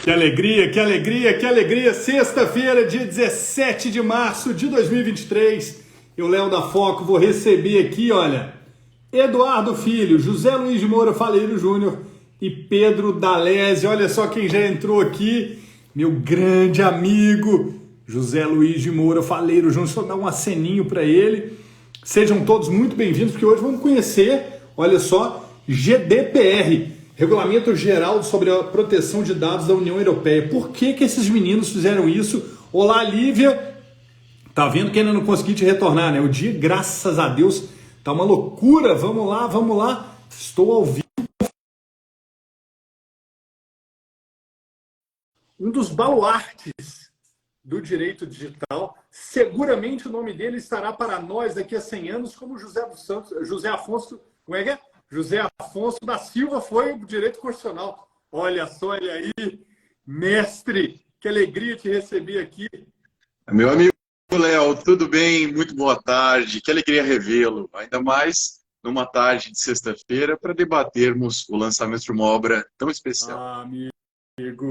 Que alegria, que alegria, que alegria! Sexta-feira, dia 17 de março de 2023. Eu, Léo da Foco, vou receber aqui, olha, Eduardo Filho, José Luiz de Moura Faleiro Júnior e Pedro Dalese. Olha só quem já entrou aqui, meu grande amigo José Luiz de Moura Faleiro Júnior. Só dar um aceninho para ele. Sejam todos muito bem-vindos, porque hoje vamos conhecer, olha só, GDPR. Regulamento Geral sobre a Proteção de Dados da União Europeia. Por que esses meninos fizeram isso? Olá, Lívia. Tá vendo que ainda não consegui te retornar, né? O dia, graças a Deus, tá uma loucura. Vamos lá, vamos lá. Estou ao vivo. Um dos baluartes do direito digital. Seguramente o nome dele estará para nós daqui a 100 anos, como José Afonso, como é que é? José Afonso da Silva foi o direito constitucional. Olha só, olha aí, mestre, que alegria te receber aqui. Meu amigo Léo, tudo bem? Muito boa tarde, que alegria revê-lo, ainda mais numa tarde de sexta-feira para debatermos o lançamento de uma obra tão especial. Amigo,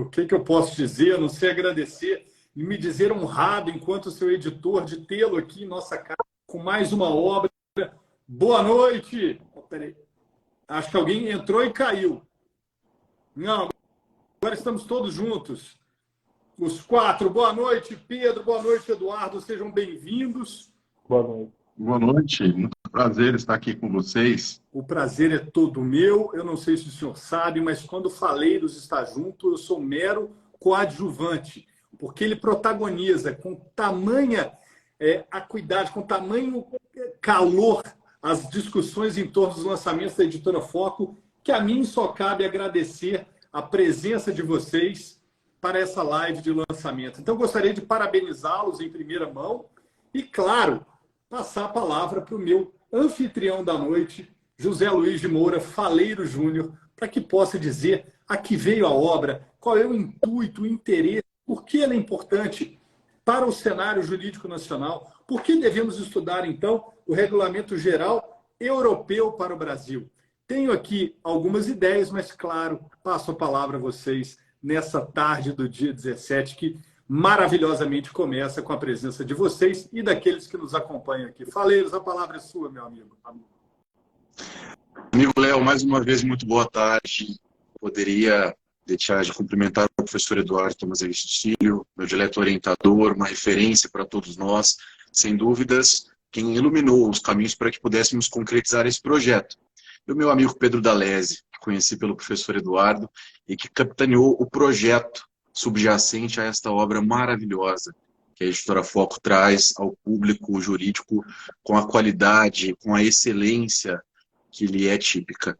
o que eu posso dizer? A não sei agradecer e me dizer honrado enquanto seu editor de tê-lo aqui em nossa casa com mais uma obra. Boa noite! Oh, peraí. Acho que alguém entrou e caiu. Não, agora estamos todos juntos. Os quatro. Boa noite, Pedro. Boa noite, Eduardo. Sejam bem-vindos. Boa noite. Boa noite. Muito prazer estar aqui com vocês. O prazer é todo meu. Eu não sei se o senhor sabe, mas quando Faleiros está junto, eu sou mero coadjuvante, porque ele protagoniza com tamanha acuidade, com tamanho calor as discussões em torno dos lançamentos da Editora Foco, que a mim só cabe agradecer a presença de vocês para essa live de lançamento. Então, gostaria de parabenizá-los em primeira mão e, claro, passar a palavra para o meu anfitrião da noite, José Luiz de Moura Faleiro Júnior, para que possa dizer a que veio a obra, qual é o intuito, o interesse, por que ela é importante para o cenário jurídico nacional, por que devemos estudar, então, o Regulamento Geral Europeu para o Brasil. Tenho aqui algumas ideias, mas, claro, passo a palavra a vocês nessa tarde do dia 17, que maravilhosamente começa com a presença de vocês e daqueles que nos acompanham aqui. Faleiros, a palavra é sua, meu amigo. Amigo Léo, mais uma vez, muito boa tarde. Poderia deixar de cumprimentar o professor Eduardo Tomazevic Filho, meu dileto orientador, uma referência para todos nós, sem dúvidas, quem iluminou os caminhos para que pudéssemos concretizar esse projeto. E o meu amigo Pedro Dalese, que conheci pelo professor Eduardo e que capitaneou o projeto subjacente a esta obra maravilhosa que a Editora Foco traz ao público jurídico com a qualidade, com a excelência que lhe é típica.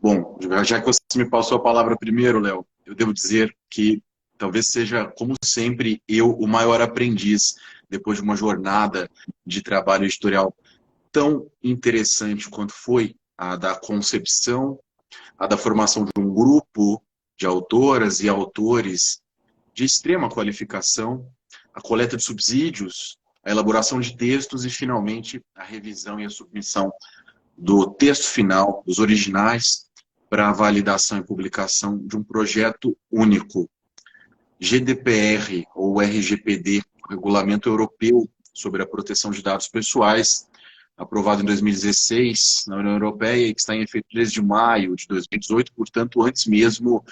Bom, já que você me passou a palavra primeiro, Léo, eu devo dizer que talvez seja, como sempre, eu o maior aprendiz depois de uma jornada de trabalho editorial tão interessante quanto foi a da concepção, a da formação de um grupo de autoras e autores de extrema qualificação, a coleta de subsídios, a elaboração de textos e, finalmente, a revisão e a submissão do texto final, dos originais, para a validação e publicação de um projeto único. GDPR, ou RGPD, Regulamento Europeu sobre a Proteção de Dados Pessoais, aprovado em 2016 na União Europeia e que está em efeito desde maio de 2018, portanto, antes mesmo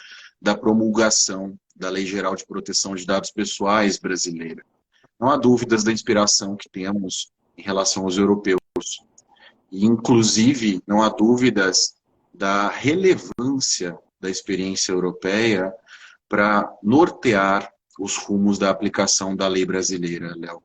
da promulgação da Lei Geral de Proteção de Dados Pessoais brasileira. Não há dúvidas da inspiração que temos em relação aos europeus. E, inclusive, não há dúvidas da relevância da experiência europeia para nortear os rumos da aplicação da lei brasileira, Léo.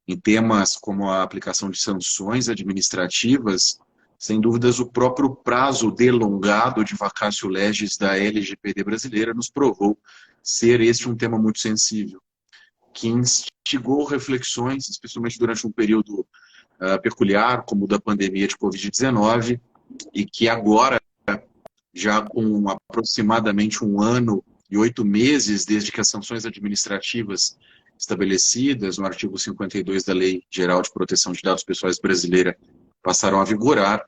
Em temas como a aplicação de sanções administrativas, sem dúvidas o próprio prazo delongado de vacatio legis da LGPD brasileira nos provou ser este um tema muito sensível, que instigou reflexões, especialmente durante um período peculiar, como o da pandemia de Covid-19, e que agora, já com aproximadamente 1 ano e 8 meses desde que as sanções administrativas estabelecidas no artigo 52 da Lei Geral de Proteção de Dados Pessoais brasileira passaram a vigorar,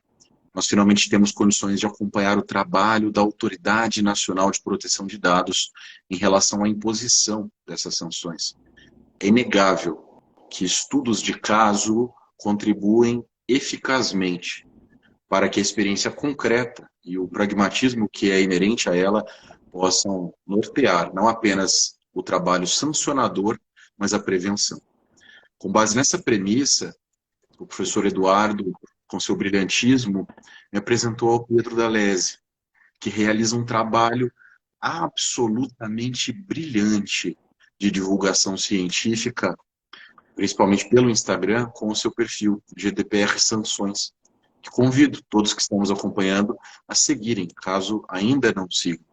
nós finalmente temos condições de acompanhar o trabalho da Autoridade Nacional de Proteção de Dados em relação à imposição dessas sanções. É inegável que estudos de caso contribuem eficazmente para que a experiência concreta e o pragmatismo que é inerente a ela possam nortear não apenas o trabalho sancionador, mas a prevenção. Com base nessa premissa, o professor Eduardo, com seu brilhantismo, me apresentou ao Pedro D'Alesi, que realiza um trabalho absolutamente brilhante de divulgação científica, principalmente pelo Instagram, com o seu perfil GDPR Sanções, que convido todos que estamos acompanhando a seguirem, caso ainda não sigam.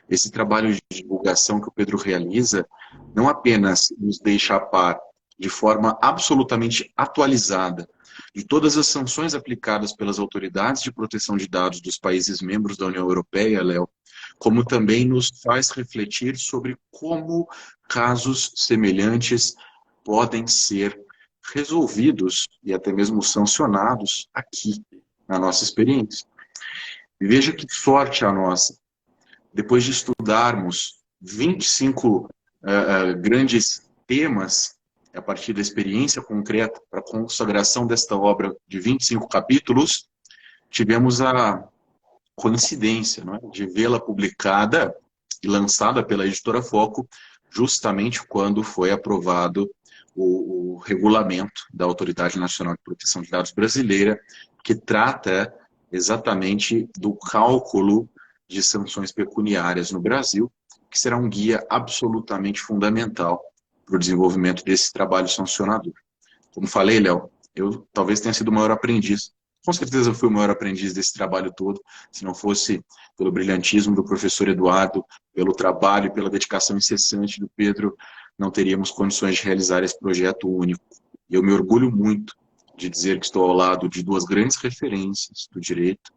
Esse trabalho de divulgação que o Pedro realiza não apenas nos deixa a par de forma absolutamente atualizada de todas as sanções aplicadas pelas autoridades de proteção de dados dos países membros da União Europeia, Léo, como também nos faz refletir sobre como casos semelhantes podem ser resolvidos e até mesmo sancionados aqui, na nossa experiência. E veja que sorte a nossa. Depois de estudarmos 25 grandes temas, a partir da experiência concreta para a consagração desta obra de 25 capítulos, tivemos a coincidência, não é, de vê-la publicada e lançada pela Editora Foco, justamente quando foi aprovado o regulamento da Autoridade Nacional de Proteção de Dados brasileira, que trata exatamente do cálculo de sanções pecuniárias no Brasil, que será um guia absolutamente fundamental para o desenvolvimento desse trabalho sancionador. Como falei, Léo, eu talvez tenha sido o maior aprendiz. Com certeza eu fui o maior aprendiz desse trabalho todo, se não fosse pelo brilhantismo do professor Eduardo, pelo trabalho e pela dedicação incessante do Pedro, não teríamos condições de realizar esse projeto único. E eu me orgulho muito de dizer que estou ao lado de duas grandes referências do direito.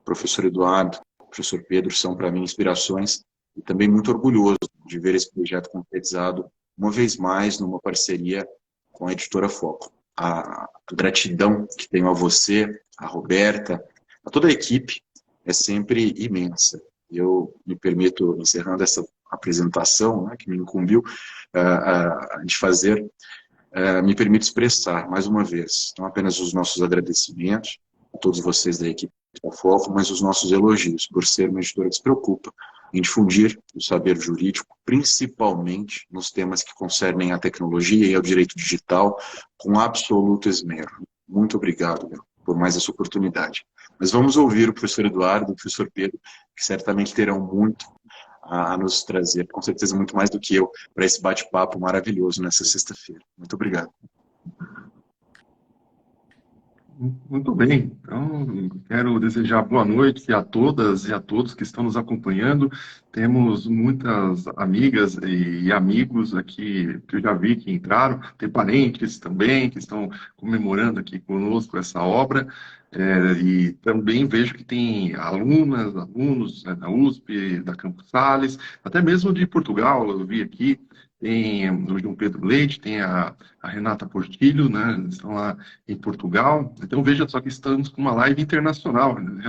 O professor Eduardo, o professor Pedro são para mim inspirações, e também muito orgulhoso de ver esse projeto concretizado uma vez mais numa parceria com a Editora Foco. A gratidão que tenho a você, a Roberta, a toda a equipe é sempre imensa. Eu me permito, encerrando essa apresentação, né, que me incumbiu de fazer, me permito expressar mais uma vez, não apenas os nossos agradecimentos a todos vocês da equipe da Foco, mas os nossos elogios por ser uma editora que se preocupa em difundir o saber jurídico, principalmente nos temas que concernem a tecnologia e ao direito digital, com absoluto esmero. Muito obrigado, meu, por mais essa oportunidade. Mas vamos ouvir o professor Eduardo e o professor Pedro, que certamente terão muito a nos trazer, com certeza muito mais do que eu, para esse bate-papo maravilhoso nessa sexta-feira. Muito obrigado. Muito bem, então quero desejar boa noite a todas e a todos que estão nos acompanhando. Temos muitas amigas e amigos aqui que eu já vi que entraram, tem parentes também que estão comemorando aqui conosco essa obra, e também vejo que tem alunas, alunos, né, da USP, da Campos Sales, até mesmo de Portugal, eu vi aqui. Tem o João Pedro Leite, tem a Renata Portilho, né? Estão lá em Portugal. Então, veja só que estamos com uma live internacional, né,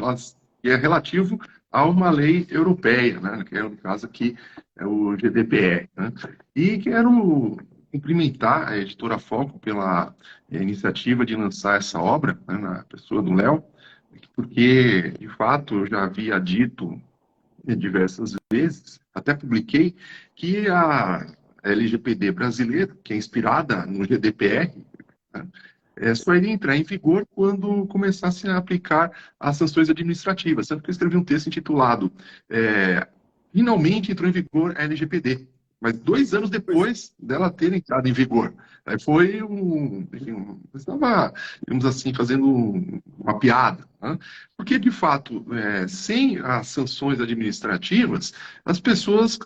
que é relativo a uma lei europeia, né? Que é, no caso aqui, é o GDPR. Né? E quero cumprimentar a Editora Foco pela iniciativa de lançar essa obra, né, na pessoa do Léo, porque, de fato, eu já havia dito diversas vezes, até publiquei, que a LGPD brasileira, que é inspirada no GDPR, né, só iria entrar em vigor quando começassem a aplicar as sanções administrativas. Tanto que eu escrevi um texto intitulado Finalmente entrou em vigor a LGPD, mas 2 anos depois dela ter entrado em vigor. Foi estava, digamos assim, fazendo uma piada, né? Porque, de fato, sem as sanções administrativas, as pessoas,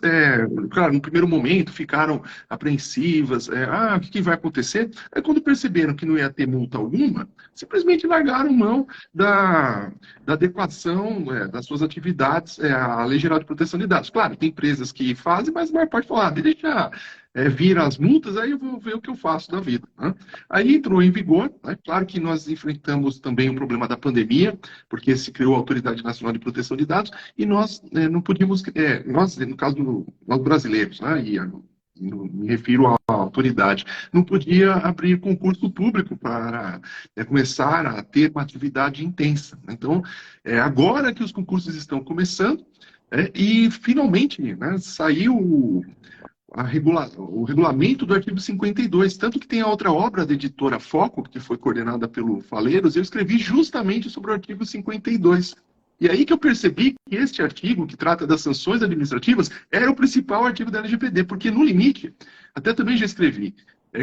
claro, no primeiro momento ficaram apreensivas, o que vai acontecer? Aí, quando perceberam que não ia ter multa alguma, simplesmente largaram mão da adequação das suas atividades à Lei Geral de Proteção de Dados. Claro, tem empresas que fazem, mas a maior parte fala, deixa vir as multas, aí eu vou ver o que eu faço da vida, né? Aí entrou em vigor, né? Claro que nós enfrentamos também o problema da pandemia, porque se criou a Autoridade Nacional de Proteção de Dados, e nós não podíamos, nós, no caso, nós brasileiros, né? Me refiro à autoridade, não podia abrir concurso público para começar a ter uma atividade intensa. Então, agora que os concursos estão começando, e finalmente, né, saiu o regulamento do artigo 52, tanto que tem a outra obra da editora Foco, que foi coordenada pelo Faleiros, eu escrevi justamente sobre o artigo 52. E aí que eu percebi que este artigo, que trata das sanções administrativas, era o principal artigo da LGPD, porque no limite, até também já escrevi,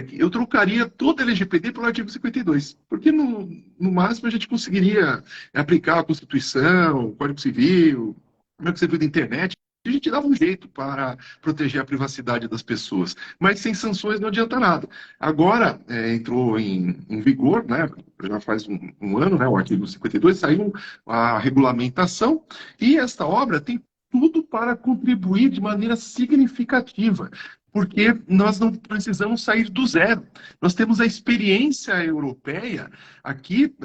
que eu trocaria toda a LGPD pelo artigo 52, porque no máximo a gente conseguiria aplicar a Constituição, o Código Civil, o Marco Civil da Internet, a gente dava um jeito para proteger a privacidade das pessoas, mas sem sanções não adianta nada. Agora entrou em vigor, né, já faz um ano, né, o artigo 52, saiu a regulamentação, e esta obra tem tudo para contribuir de maneira significativa, porque nós não precisamos sair do zero. Nós temos a experiência europeia aqui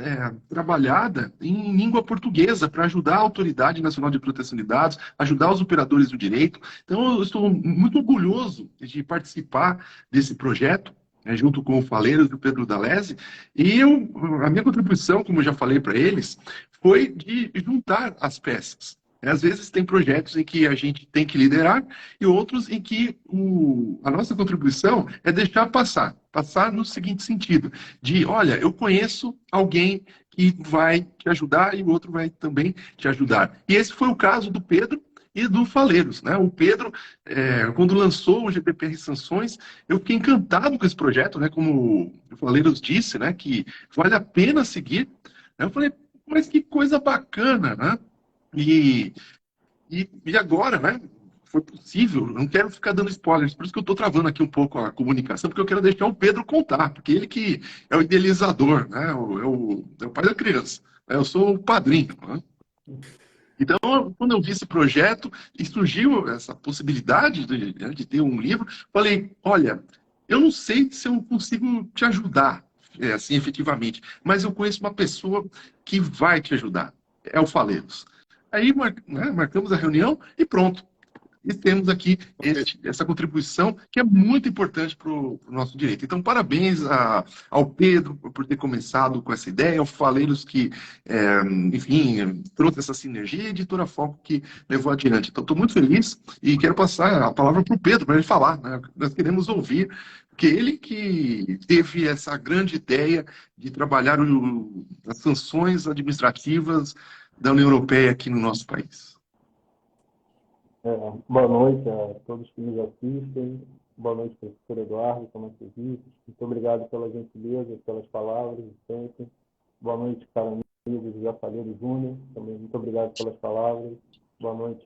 trabalhada em língua portuguesa para ajudar a Autoridade Nacional de Proteção de Dados, ajudar os operadores do direito. Então, eu estou muito orgulhoso de participar desse projeto, junto com o Faleiros e o Pedro D'Alesi, e a minha contribuição, como eu já falei para eles, foi de juntar as peças. Às vezes tem projetos em que a gente tem que liderar e outros em que a nossa contribuição é deixar passar. Passar no seguinte sentido, de, olha, eu conheço alguém que vai te ajudar e o outro vai também te ajudar. E esse foi o caso do Pedro e do Faleiros, né? O Pedro, quando lançou o GDPR Sanções, eu fiquei encantado com esse projeto, né? Como o Faleiros disse, né? Que vale a pena seguir. Eu falei, mas que coisa bacana, né? E, e agora, né? Foi possível, não quero ficar dando spoilers, por isso que eu estou travando aqui um pouco a comunicação, porque eu quero deixar o Pedro contar, porque ele que é o idealizador, né? É o pai da criança, né? Eu sou o padrinho, né? Então, quando eu vi esse projeto e surgiu essa possibilidade de ter um livro, falei, olha, eu não sei se eu consigo te ajudar, assim, efetivamente, mas eu conheço uma pessoa que vai te ajudar, é o Faleiros. Aí marcamos a reunião e pronto. E temos aqui essa contribuição que é muito importante para o nosso direito. Então, parabéns ao Pedro por ter começado com essa ideia, ao Faleiros que, enfim, trouxe essa sinergia, e a Editora Foco que levou adiante. Então, estou muito feliz e quero passar a palavra para o Pedro, para ele falar, né? Nós queremos ouvir, porque ele que teve essa grande ideia de trabalhar as sanções administrativas da União Europeia aqui no nosso país. Boa noite a todos que nos assistem. Boa noite, professor Eduardo, como é que Muito obrigado pela gentileza, pelas palavras de sempre. Boa noite, caro amigo José Faleiros Júnior. Também muito obrigado pelas palavras. Boa noite,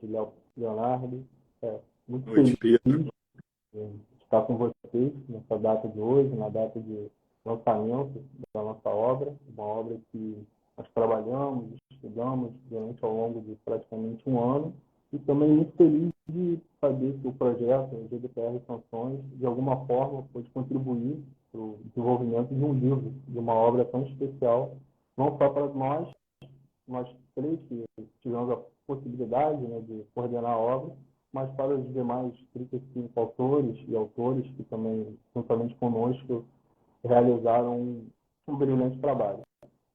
Leonardo. Muito feliz Pedro. de estar com vocês nessa data de hoje, na data de lançamento da nossa obra. Uma obra que nós trabalhamos, estudamos durante ao longo de praticamente um ano. E também muito feliz de saber que o projeto, o GDPR Sanções, de alguma forma pode contribuir para o desenvolvimento de um livro, de uma obra tão especial, não só para nós três que tivemos a possibilidade, né, de coordenar a obra, mas para os demais 35 autores e autores que também, juntamente conosco, realizaram um brilhante trabalho.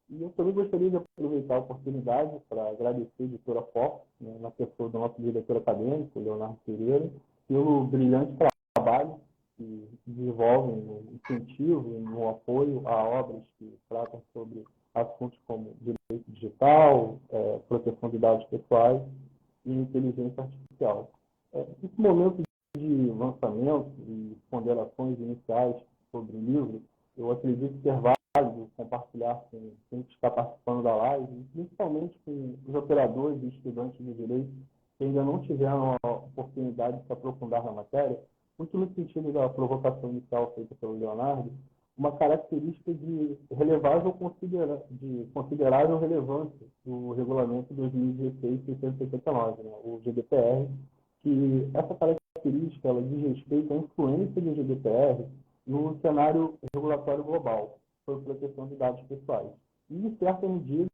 E eu também gostaria de aproveitar a oportunidade para agradecer a Editora Foco, né, na pessoa do nosso diretor acadêmico, Leonardo Pereira, pelo brilhante trabalho que desenvolvem no incentivo e no apoio a obras que tratam sobre assuntos como direito digital, proteção de dados pessoais e inteligência artificial. Nesse momento de lançamento e ponderações iniciais sobre o livro, eu acredito ser válido compartilhar com quem está participando da live, principalmente com os operadores e estudantes de direito que ainda não tiveram a oportunidade de se aprofundar na matéria, muito no sentido da provocação inicial feita pelo Leonardo, uma característica de considerável relevância do regulamento 2016-679, né, o GDPR, que essa característica característica ela diz respeito à influência do GDPR no cenário regulatório global sobre proteção de dados pessoais e, em certa medida,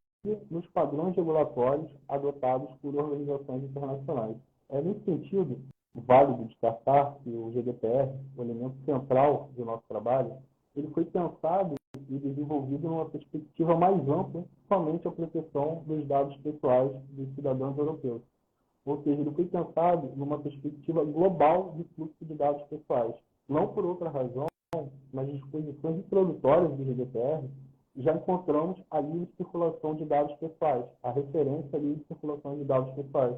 nos padrões regulatórios adotados por organizações internacionais. Nesse sentido, válido destacar que o GDPR, o elemento central do nosso trabalho, ele foi pensado e desenvolvido numa perspectiva mais ampla, somente a proteção dos dados pessoais dos cidadãos europeus. Ou seja, ele foi pensado numa perspectiva global de fluxo de dados pessoais. Não por outra razão, nas disposições introdutórias do GDPR, já encontramos a livre circulação de dados pessoais, a referência à livre circulação de dados pessoais.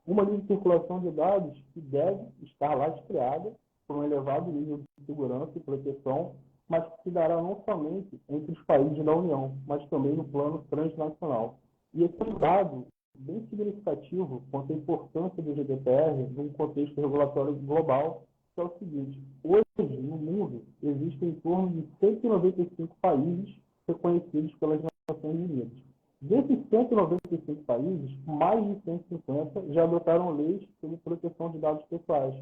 Uma livre circulação de dados que deve estar lastreada por um elevado nível de segurança e proteção, mas que se dará não somente entre os países da União, mas também no plano transnacional. E esse é um dado bem significativo quanto à importância do GDPR num contexto regulatório global, que é o seguinte: hoje, no mundo, existem em torno de 195 países reconhecidos pelas Nações Unidas. Desses 195 países, mais de 150 já adotaram leis sobre proteção de dados pessoais.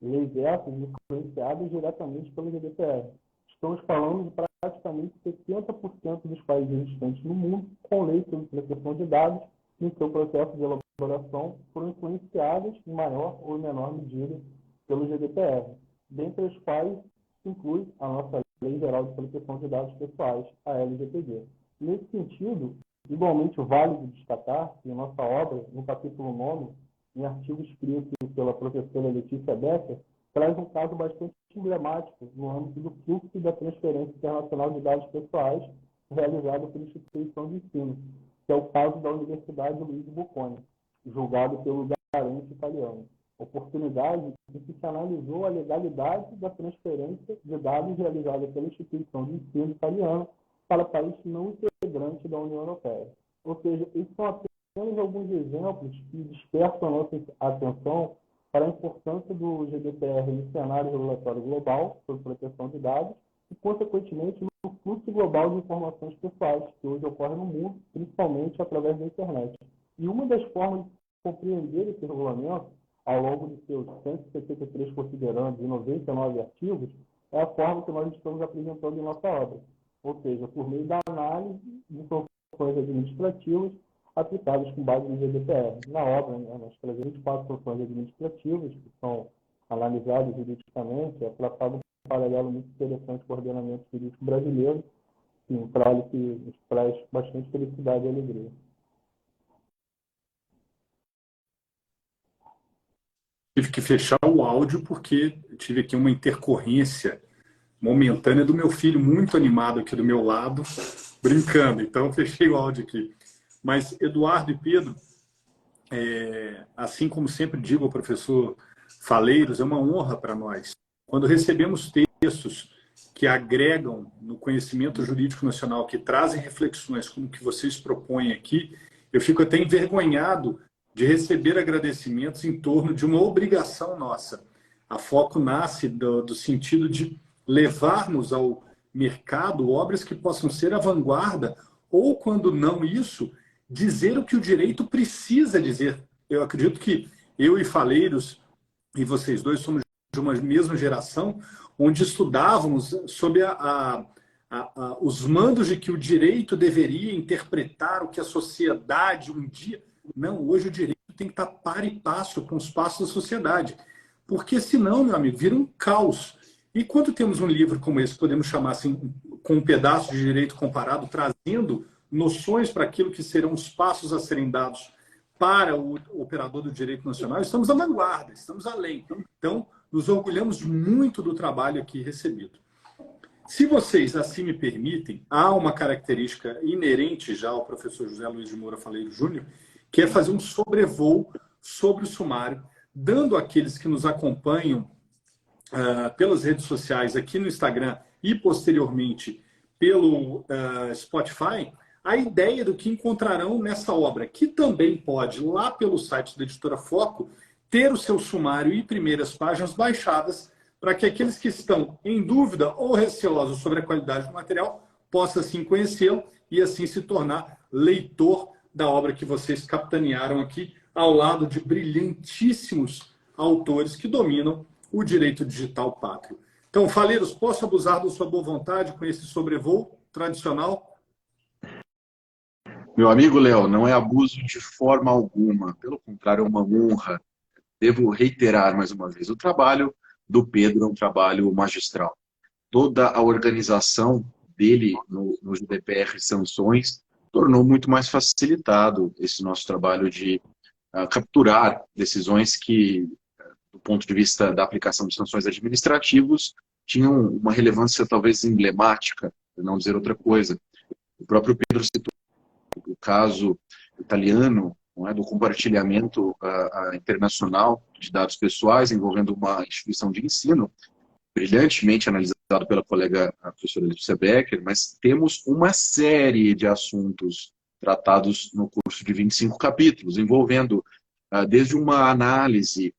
Leis essas influenciadas diretamente pelo GDPR. Estamos falando de praticamente 70% dos países existentes no mundo com leis sobre proteção de dados em seu processo de elaboração foram influenciadas em maior ou menor medida pelo GDPR, dentre as quais se inclui a nossa Lei Geral de Proteção de Dados Pessoais, a LGPD. Nesse sentido, igualmente válido destacar que em nossa obra, no capítulo 9, em artigo escrito pela professora Letícia Becker, traz um caso bastante emblemático no âmbito do fluxo e da transferência internacional de dados pessoais realizado por instituição de ensino, que é o caso da Universidade Luigi Bocconi, julgado pelo Garante italiano. Oportunidade em que se analisou a legalidade da transferência de dados realizada pela instituição de ensino italiana para país não integrante da União Europeia. Ou seja, esses são apenas alguns exemplos que despertam a nossa atenção para a importância do GDPR no cenário regulatório global sobre proteção de dados e, consequentemente, no fluxo global de informações pessoais que hoje ocorre no mundo, principalmente através da internet. E uma das formas de compreender esse regulamento, ao longo de seus 173 considerandos e 99 artigos, é a forma que nós estamos apresentando em nossa obra, ou seja, por meio da análise de sanções administrativas aplicadas com base no GDPR. Na obra, nós trazemos 24 sanções administrativas que são analisadas juridicamente, é tratado um paralelo muito interessante com o ordenamento jurídico brasileiro, um trabalho que nos traz bastante felicidade e alegria. Tive que fechar o áudio porque tive aqui uma intercorrência momentânea do meu filho muito animado aqui do meu lado, brincando. Então, fechei o áudio aqui. Mas, Eduardo e Pedro, assim como sempre digo ao professor Faleiros, é uma honra para nós. Quando recebemos textos que agregam no conhecimento jurídico nacional, que trazem reflexões como que vocês propõem aqui, eu fico até envergonhado de receber agradecimentos em torno de uma obrigação nossa. A Foco nasce do sentido de levarmos ao mercado obras que possam ser a vanguarda, ou, quando não isso, dizer o que o direito precisa dizer. Eu acredito que eu e Faleiros, e vocês dois, somos de uma mesma geração, onde estudávamos sobre os mandos de que o direito deveria interpretar o que a sociedade um dia... Não, hoje o direito tem que estar par e passo com os passos da sociedade. Porque senão, meu amigo, vira um caos. E quando temos um livro como esse, podemos chamar assim, com um pedaço de direito comparado, trazendo noções para aquilo que serão os passos a serem dados para o operador do direito nacional, estamos à vanguarda, estamos além. Então, nos orgulhamos muito do trabalho aqui recebido. Se vocês assim me permitem, há uma característica inerente já ao professor José Luiz de Moura Faleiro Júnior, que é fazer um sobrevoo sobre o sumário, dando àqueles que nos acompanham pelas redes sociais, aqui no Instagram e posteriormente pelo Spotify, a ideia do que encontrarão nessa obra, que também pode, lá pelo site da Editora Foco, ter o seu sumário e primeiras páginas baixadas, para que aqueles que estão em dúvida ou receosos sobre a qualidade do material possam assim conhecê-lo e assim se tornar leitor da obra que vocês capitanearam aqui, ao lado de brilhantíssimos autores que dominam o direito digital pátrio. Então, Faleiros, posso abusar da sua boa vontade com esse sobrevoo tradicional? Meu amigo Léo, não é abuso de forma alguma. Pelo contrário, é uma honra. Devo reiterar mais uma vez, o trabalho do Pedro é um trabalho magistral. Toda a organização dele no GDPR Sanções tornou muito mais facilitado esse nosso trabalho de capturar decisões que, do ponto de vista da aplicação de sanções administrativas, tinham uma relevância talvez emblemática, para não dizer outra coisa. O próprio Pedro citou o caso italiano, não é, do compartilhamento internacional de dados pessoais envolvendo uma instituição de ensino, brilhantemente analisado pela colega a professora Letícia Becker, mas temos uma série de assuntos tratados no curso de 25 capítulos, envolvendo desde uma análise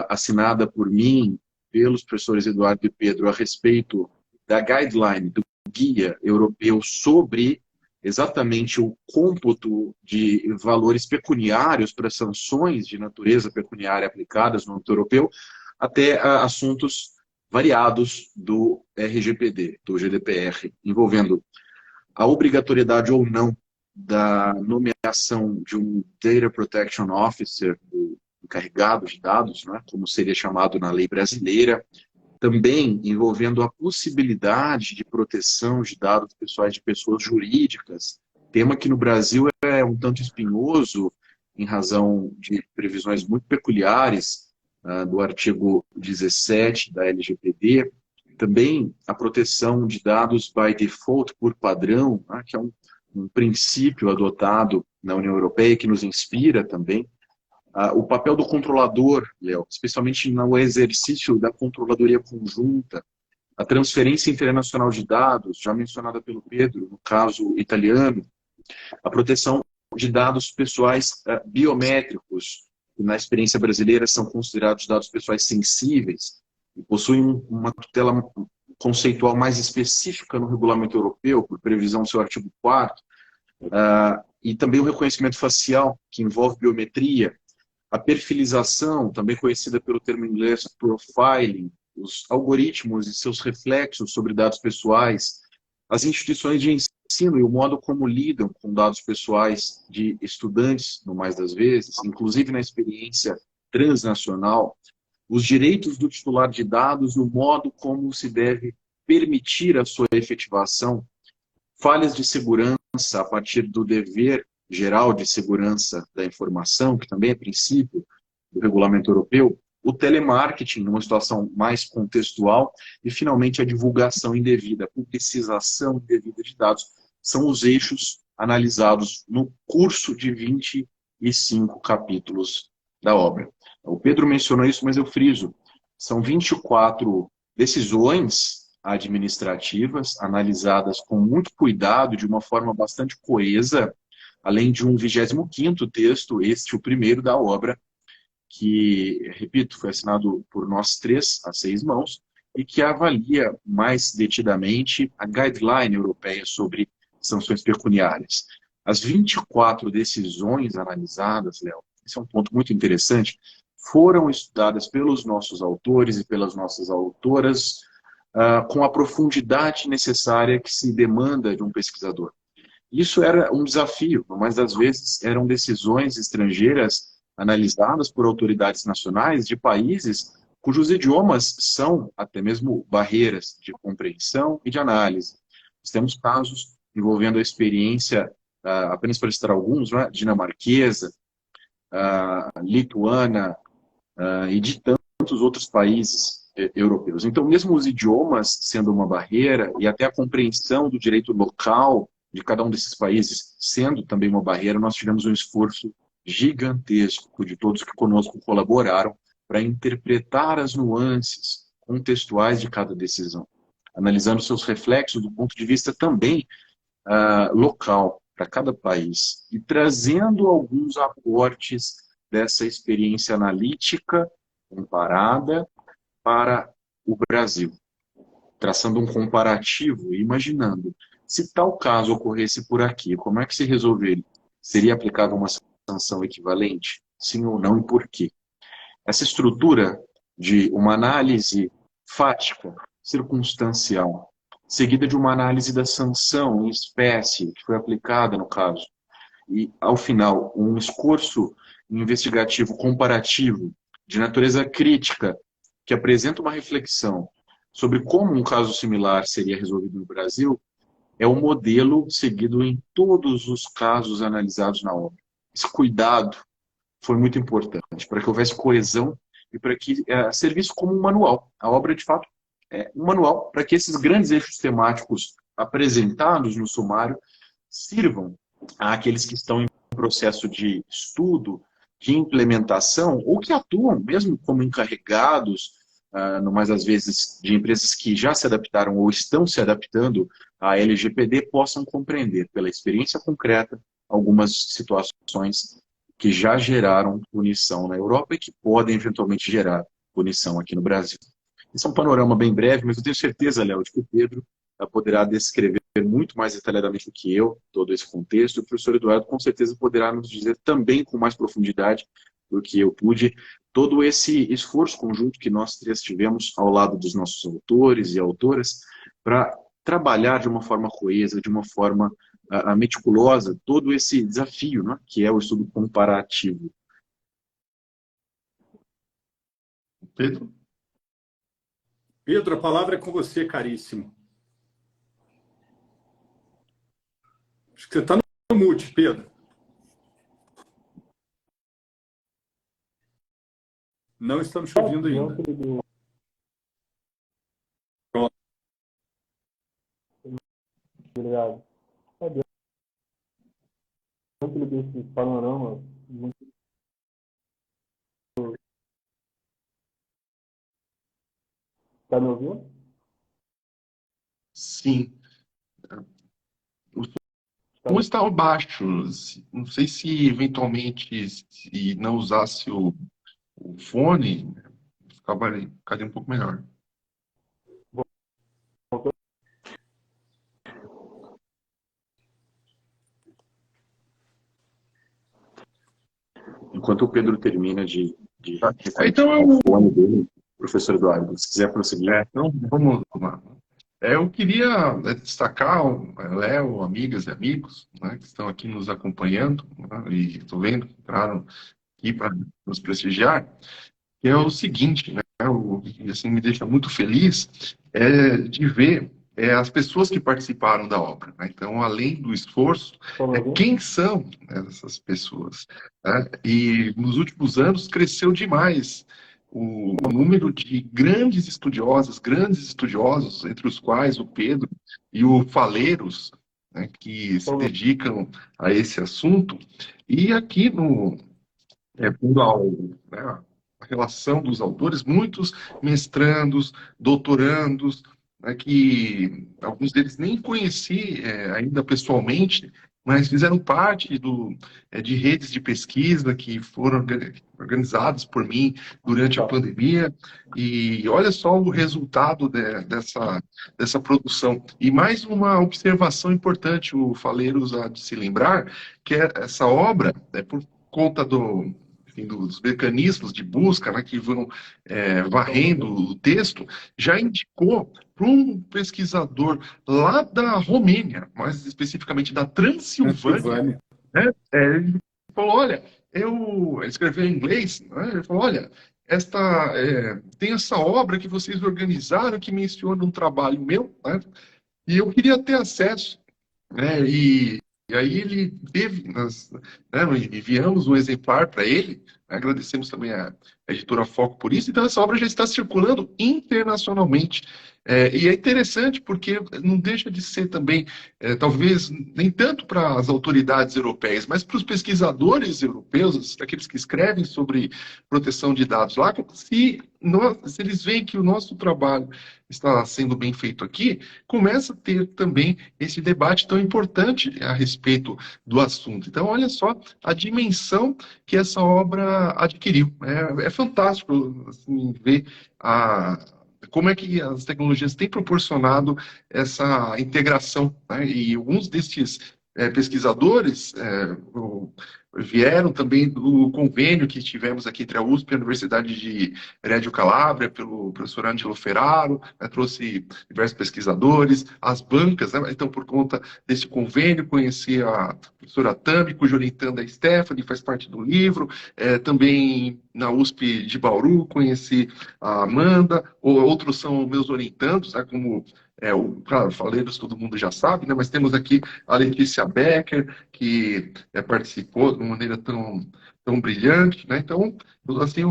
assinada por mim, pelos professores Eduardo e Pedro, a respeito da guideline, do guia europeu sobre exatamente o cômputo de valores pecuniários para sanções de natureza pecuniária aplicadas no âmbito europeu, até assuntos variados do RGPD, do GDPR, envolvendo a obrigatoriedade ou não da nomeação de um Data Protection Officer, o encarregado de dados, né, como seria chamado na lei brasileira, também envolvendo a possibilidade de proteção de dados pessoais de pessoas jurídicas, tema que no Brasil é um tanto espinhoso, em razão de previsões muito peculiares do artigo 17 da LGPD, também a proteção de dados by default, por padrão, que é um princípio adotado na União Europeia que nos inspira também. O papel do controlador, Léo, especialmente no exercício da controladoria conjunta, a transferência internacional de dados, já mencionada pelo Pedro, no caso italiano, a proteção de dados pessoais biométricos, que na experiência brasileira são considerados dados pessoais sensíveis, e possuem uma tutela conceitual mais específica no regulamento europeu, por previsão do seu artigo 4º, e também o reconhecimento facial, que envolve biometria, a perfilização, também conhecida pelo termo inglês profiling, os algoritmos e seus reflexos sobre dados pessoais, as instituições de ensino e o modo como lidam com dados pessoais de estudantes, no mais das vezes, inclusive na experiência transnacional, os direitos do titular de dados e o modo como se deve permitir a sua efetivação, falhas de segurança a partir do dever geral de segurança da informação, que também é princípio do regulamento europeu, o telemarketing, numa situação mais contextual, e, finalmente, a divulgação indevida, a publicização indevida de dados, são os eixos analisados no curso de 25 capítulos da obra. O Pedro mencionou isso, mas eu friso. São 24 decisões administrativas, analisadas com muito cuidado, de uma forma bastante coesa, além de um 25º texto, este o primeiro da obra, que, repito, foi assinado por nós 3 a 6 mãos, e que avalia mais detidamente a guideline europeia sobre sanções pecuniárias. As 24 decisões analisadas, Léo, esse é um ponto muito interessante, foram estudadas pelos nossos autores e pelas nossas autoras com a profundidade necessária que se demanda de um pesquisador. Isso era um desafio, mas às vezes eram decisões estrangeiras analisadas por autoridades nacionais de países cujos idiomas são até mesmo barreiras de compreensão e de análise. Nós temos casos envolvendo a experiência, apenas para citar alguns, né, dinamarquesa, lituana e de tantos outros países europeus. Então, mesmo os idiomas sendo uma barreira e até a compreensão do direito local de cada um desses países sendo também uma barreira, nós tivemos um esforço gigantesco de todos que conosco colaboraram para interpretar as nuances contextuais de cada decisão, analisando seus reflexos do ponto de vista também local para cada país e trazendo alguns aportes dessa experiência analítica comparada para o Brasil, traçando um comparativo e imaginando, se tal caso ocorresse por aqui, como é que se resolveria? Seria aplicada uma sanção equivalente? Sim ou não, e por quê? essa estrutura de uma análise fática, circunstancial, seguida de uma análise da sanção em espécie que foi aplicada no caso, e, ao final, um esforço investigativo comparativo de natureza crítica que apresenta uma reflexão sobre como um caso similar seria resolvido no Brasil, é o modelo seguido em todos os casos analisados na obra. Esse cuidado foi muito importante para que houvesse coesão e para que servisse como um manual. A obra, de fato, é um manual para que esses grandes eixos temáticos apresentados no sumário sirvam àqueles que estão em processo de estudo, de implementação, ou que atuam mesmo como encarregados, no mais às vezes, de empresas que já se adaptaram ou estão se adaptando à LGPD, possam compreender, pela experiência concreta, algumas situações que já geraram punição na Europa e que podem eventualmente gerar punição aqui no Brasil. Esse é um panorama bem breve, mas eu tenho certeza, Léo, de que o Pedro poderá descrever muito mais detalhadamente do que eu todo esse contexto. O professor Eduardo com certeza poderá nos dizer também com mais profundidade do que eu pude todo esse esforço conjunto que nós três tivemos ao lado dos nossos autores e autoras para trabalhar de uma forma coesa, de uma forma meticulosa, todo esse desafio, né, que é o estudo comparativo. Pedro? Pedro, a palavra é com você, caríssimo. Acho que você está no mute, Pedro. Não estamos te ouvindo ainda. Pronto. Obrigado. Dentro desse panorama muito... Está me ouvindo? Sim. O som está baixo. Não sei se eventualmente, se não usasse o fone, ficaria um pouco melhor. Enquanto o Pedro termina de Então o fone dele, professor Eduardo, se quiser prosseguir. então, vamos lá. Eu queria destacar, Léo, amigas e amigos, né, que estão aqui nos acompanhando, né, e estou vendo que entraram aqui para nos prestigiar, que é o seguinte, né, e assim me deixa muito feliz, de ver as pessoas que participaram da obra. Né? Então, além do esforço, quem são essas pessoas? Né? E nos últimos anos cresceu demais o número de grandes estudiosos, entre os quais o Pedro e o Faleiros, né, que se dedicam a esse assunto. E aqui a relação dos autores, muitos mestrandos, doutorandos, né, que alguns deles nem conheci ainda pessoalmente, mas fizeram parte de redes de pesquisa que foram organizadas por mim durante a pandemia. E olha só o resultado dessa produção. E mais uma observação importante, o Faleiros há de se lembrar, que essa obra, por conta dos mecanismos de busca, né, que vão varrendo o texto, já indicou para um pesquisador lá da Romênia, mais especificamente da Transilvânia, né, ele falou, olha, ele escreveu em inglês, né, ele falou, olha, tem essa obra que vocês organizaram que menciona um trabalho meu, né, e eu queria ter acesso, né, e aí ele teve, nós enviamos um exemplar para ele, agradecemos também a editora Foco por isso, então essa obra já está circulando internacionalmente. E é interessante porque não deixa de ser também, talvez, nem tanto para as autoridades europeias, mas para os pesquisadores europeus, aqueles que escrevem sobre proteção de dados lá, se eles veem que o nosso trabalho está sendo bem feito aqui, começa a ter também esse debate tão importante a respeito do assunto. Então, olha só a dimensão que essa obra adquiriu. É fantástico assim, ver como é que as tecnologias têm proporcionado essa integração, né? E alguns destes pesquisadores, vieram também do convênio que tivemos aqui entre a USP e a Universidade de Reggio Calabria, pelo professor Angelo Ferraro, né, trouxe diversos pesquisadores, as bancas, né, então por conta desse convênio conheci a professora Tami, cujo orientanda é a Stephanie, faz parte do livro, também na USP de Bauru conheci a Amanda, outros são meus orientandos, né, como claro, Faleiros todo mundo já sabe, né, mas temos aqui a Letícia Becker, que participou de uma maneira tão brilhante, né? Então, assim,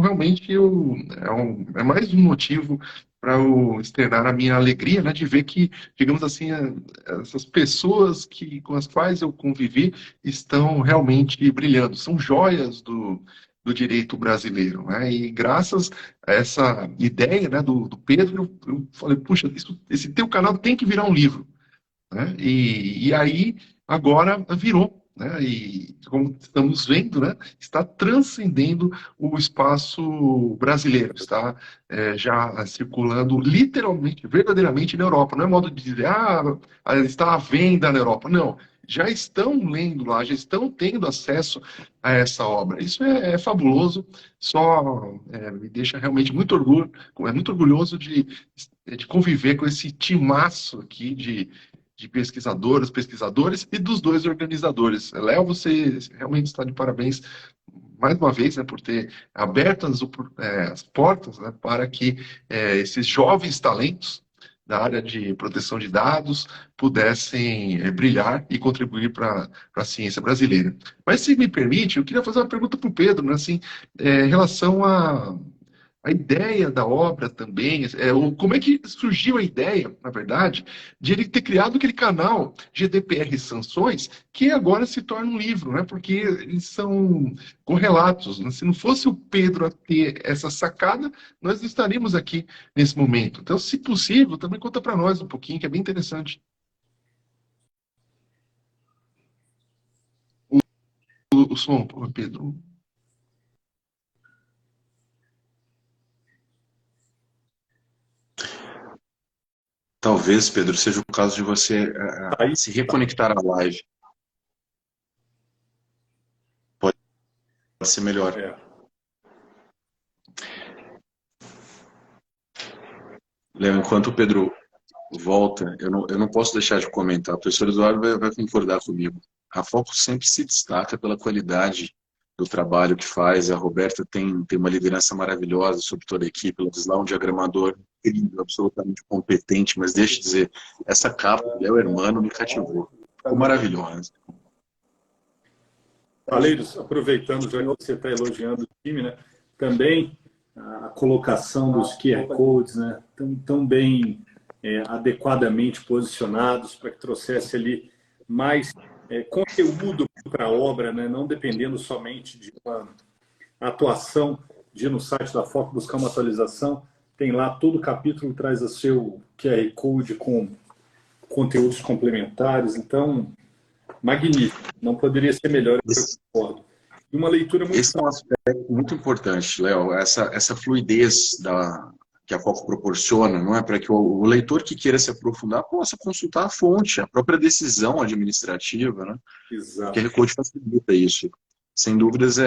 é mais um motivo para eu externar a minha alegria, né, de ver que, digamos assim, essas pessoas com as quais eu convivi estão realmente brilhando, são joias do direito brasileiro, né? E graças a essa ideia, né, do Pedro, eu falei, puxa, esse teu canal tem que virar um livro, né? E aí agora virou, né? E como estamos vendo, né, está transcendendo o espaço brasileiro, está já circulando literalmente, verdadeiramente na Europa. Não é modo de dizer, está à venda na Europa. Não, já estão lendo lá, já estão tendo acesso a essa obra. Isso é fabuloso, só me deixa realmente muito muito orgulhoso de conviver com esse timaço aqui de pesquisadoras, pesquisadores e dos dois organizadores. Léo, você realmente está de parabéns mais uma vez, né, por ter aberto as portas, né, para que esses jovens talentos da área de proteção de dados pudessem brilhar e contribuir para a ciência brasileira. Mas, se me permite, eu queria fazer uma pergunta para o Pedro, né, assim, em relação a ideia da obra também, como é que surgiu a ideia, na verdade, de ele ter criado aquele canal GDPR Sanções, que agora se torna um livro, né? Porque eles são correlatos, né? Se não fosse o Pedro a ter essa sacada, nós não estaríamos aqui nesse momento. Então, se possível, também conta para nós um pouquinho, que é bem interessante. O som, Pedro. Talvez, Pedro, seja o caso de você se reconectar à live. Pode ser melhor. Léo, enquanto o Pedro volta, eu não posso deixar de comentar. O professor Eduardo vai concordar comigo. A Foco sempre se destaca pela qualidade do trabalho que faz. A Roberta tem uma liderança maravilhosa sobre toda a equipe. Ela diz lá um diagramador incrível, absolutamente competente, mas deixa eu dizer, essa capa do Léo Hermano me cativou. Ficou maravilhosa. Faleiros, aproveitando, já que você está elogiando o time, né, também a colocação dos QR Codes, né, tão bem adequadamente posicionados para que trouxesse ali mais conteúdo para a obra, né, não dependendo somente de uma atuação de ir no site da Foco buscar uma atualização. Tem lá todo o capítulo, traz o seu QR Code com conteúdos complementares. Então, magnífico. Não poderia ser melhor, eu concordo. E uma leitura muito... Esse é um aspecto muito importante, Léo. Essa fluidez que a Foco proporciona, não é, para que o leitor que queira se aprofundar possa consultar a fonte, a própria decisão administrativa, né? Exato. O QR Code facilita isso. Sem dúvidas,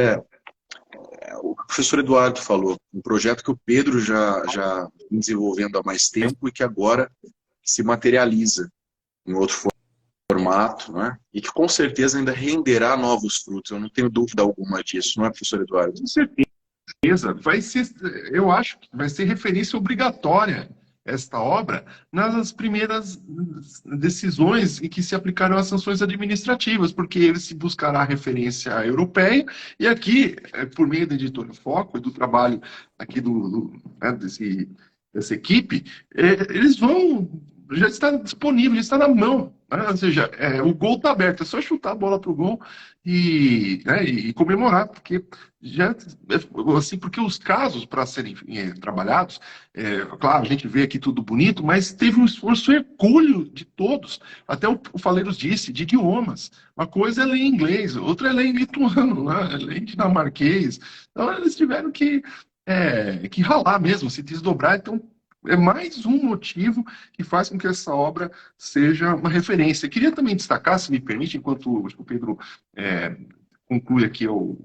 o professor Eduardo falou, um projeto que o Pedro já vem desenvolvendo há mais tempo e que agora se materializa em outro formato, né? E que com certeza ainda renderá novos frutos. Eu não tenho dúvida alguma disso, não é, professor Eduardo? Com certeza. Eu acho que vai ser referência obrigatória esta obra nas primeiras decisões em que se aplicarão as sanções administrativas, porque ele se buscará a referência europeia, e aqui, por meio da editora Foco e do trabalho aqui dessa equipe, eles já está disponível, já está na mão, né? Ou seja, o gol está aberto, é só chutar a bola para o gol e comemorar, porque porque os casos para serem trabalhados, claro, a gente vê aqui tudo bonito, mas teve um esforço hercúleo de todos, até o Faleiros disse, de idiomas. Uma coisa é ler em inglês, outra é ler em lituano, né? Ler em dinamarquês. Então eles tiveram que ralar mesmo, se desdobrar. Então é mais um motivo que faz com que essa obra seja uma referência. Queria também destacar, se me permite, enquanto o Pedro conclui aqui o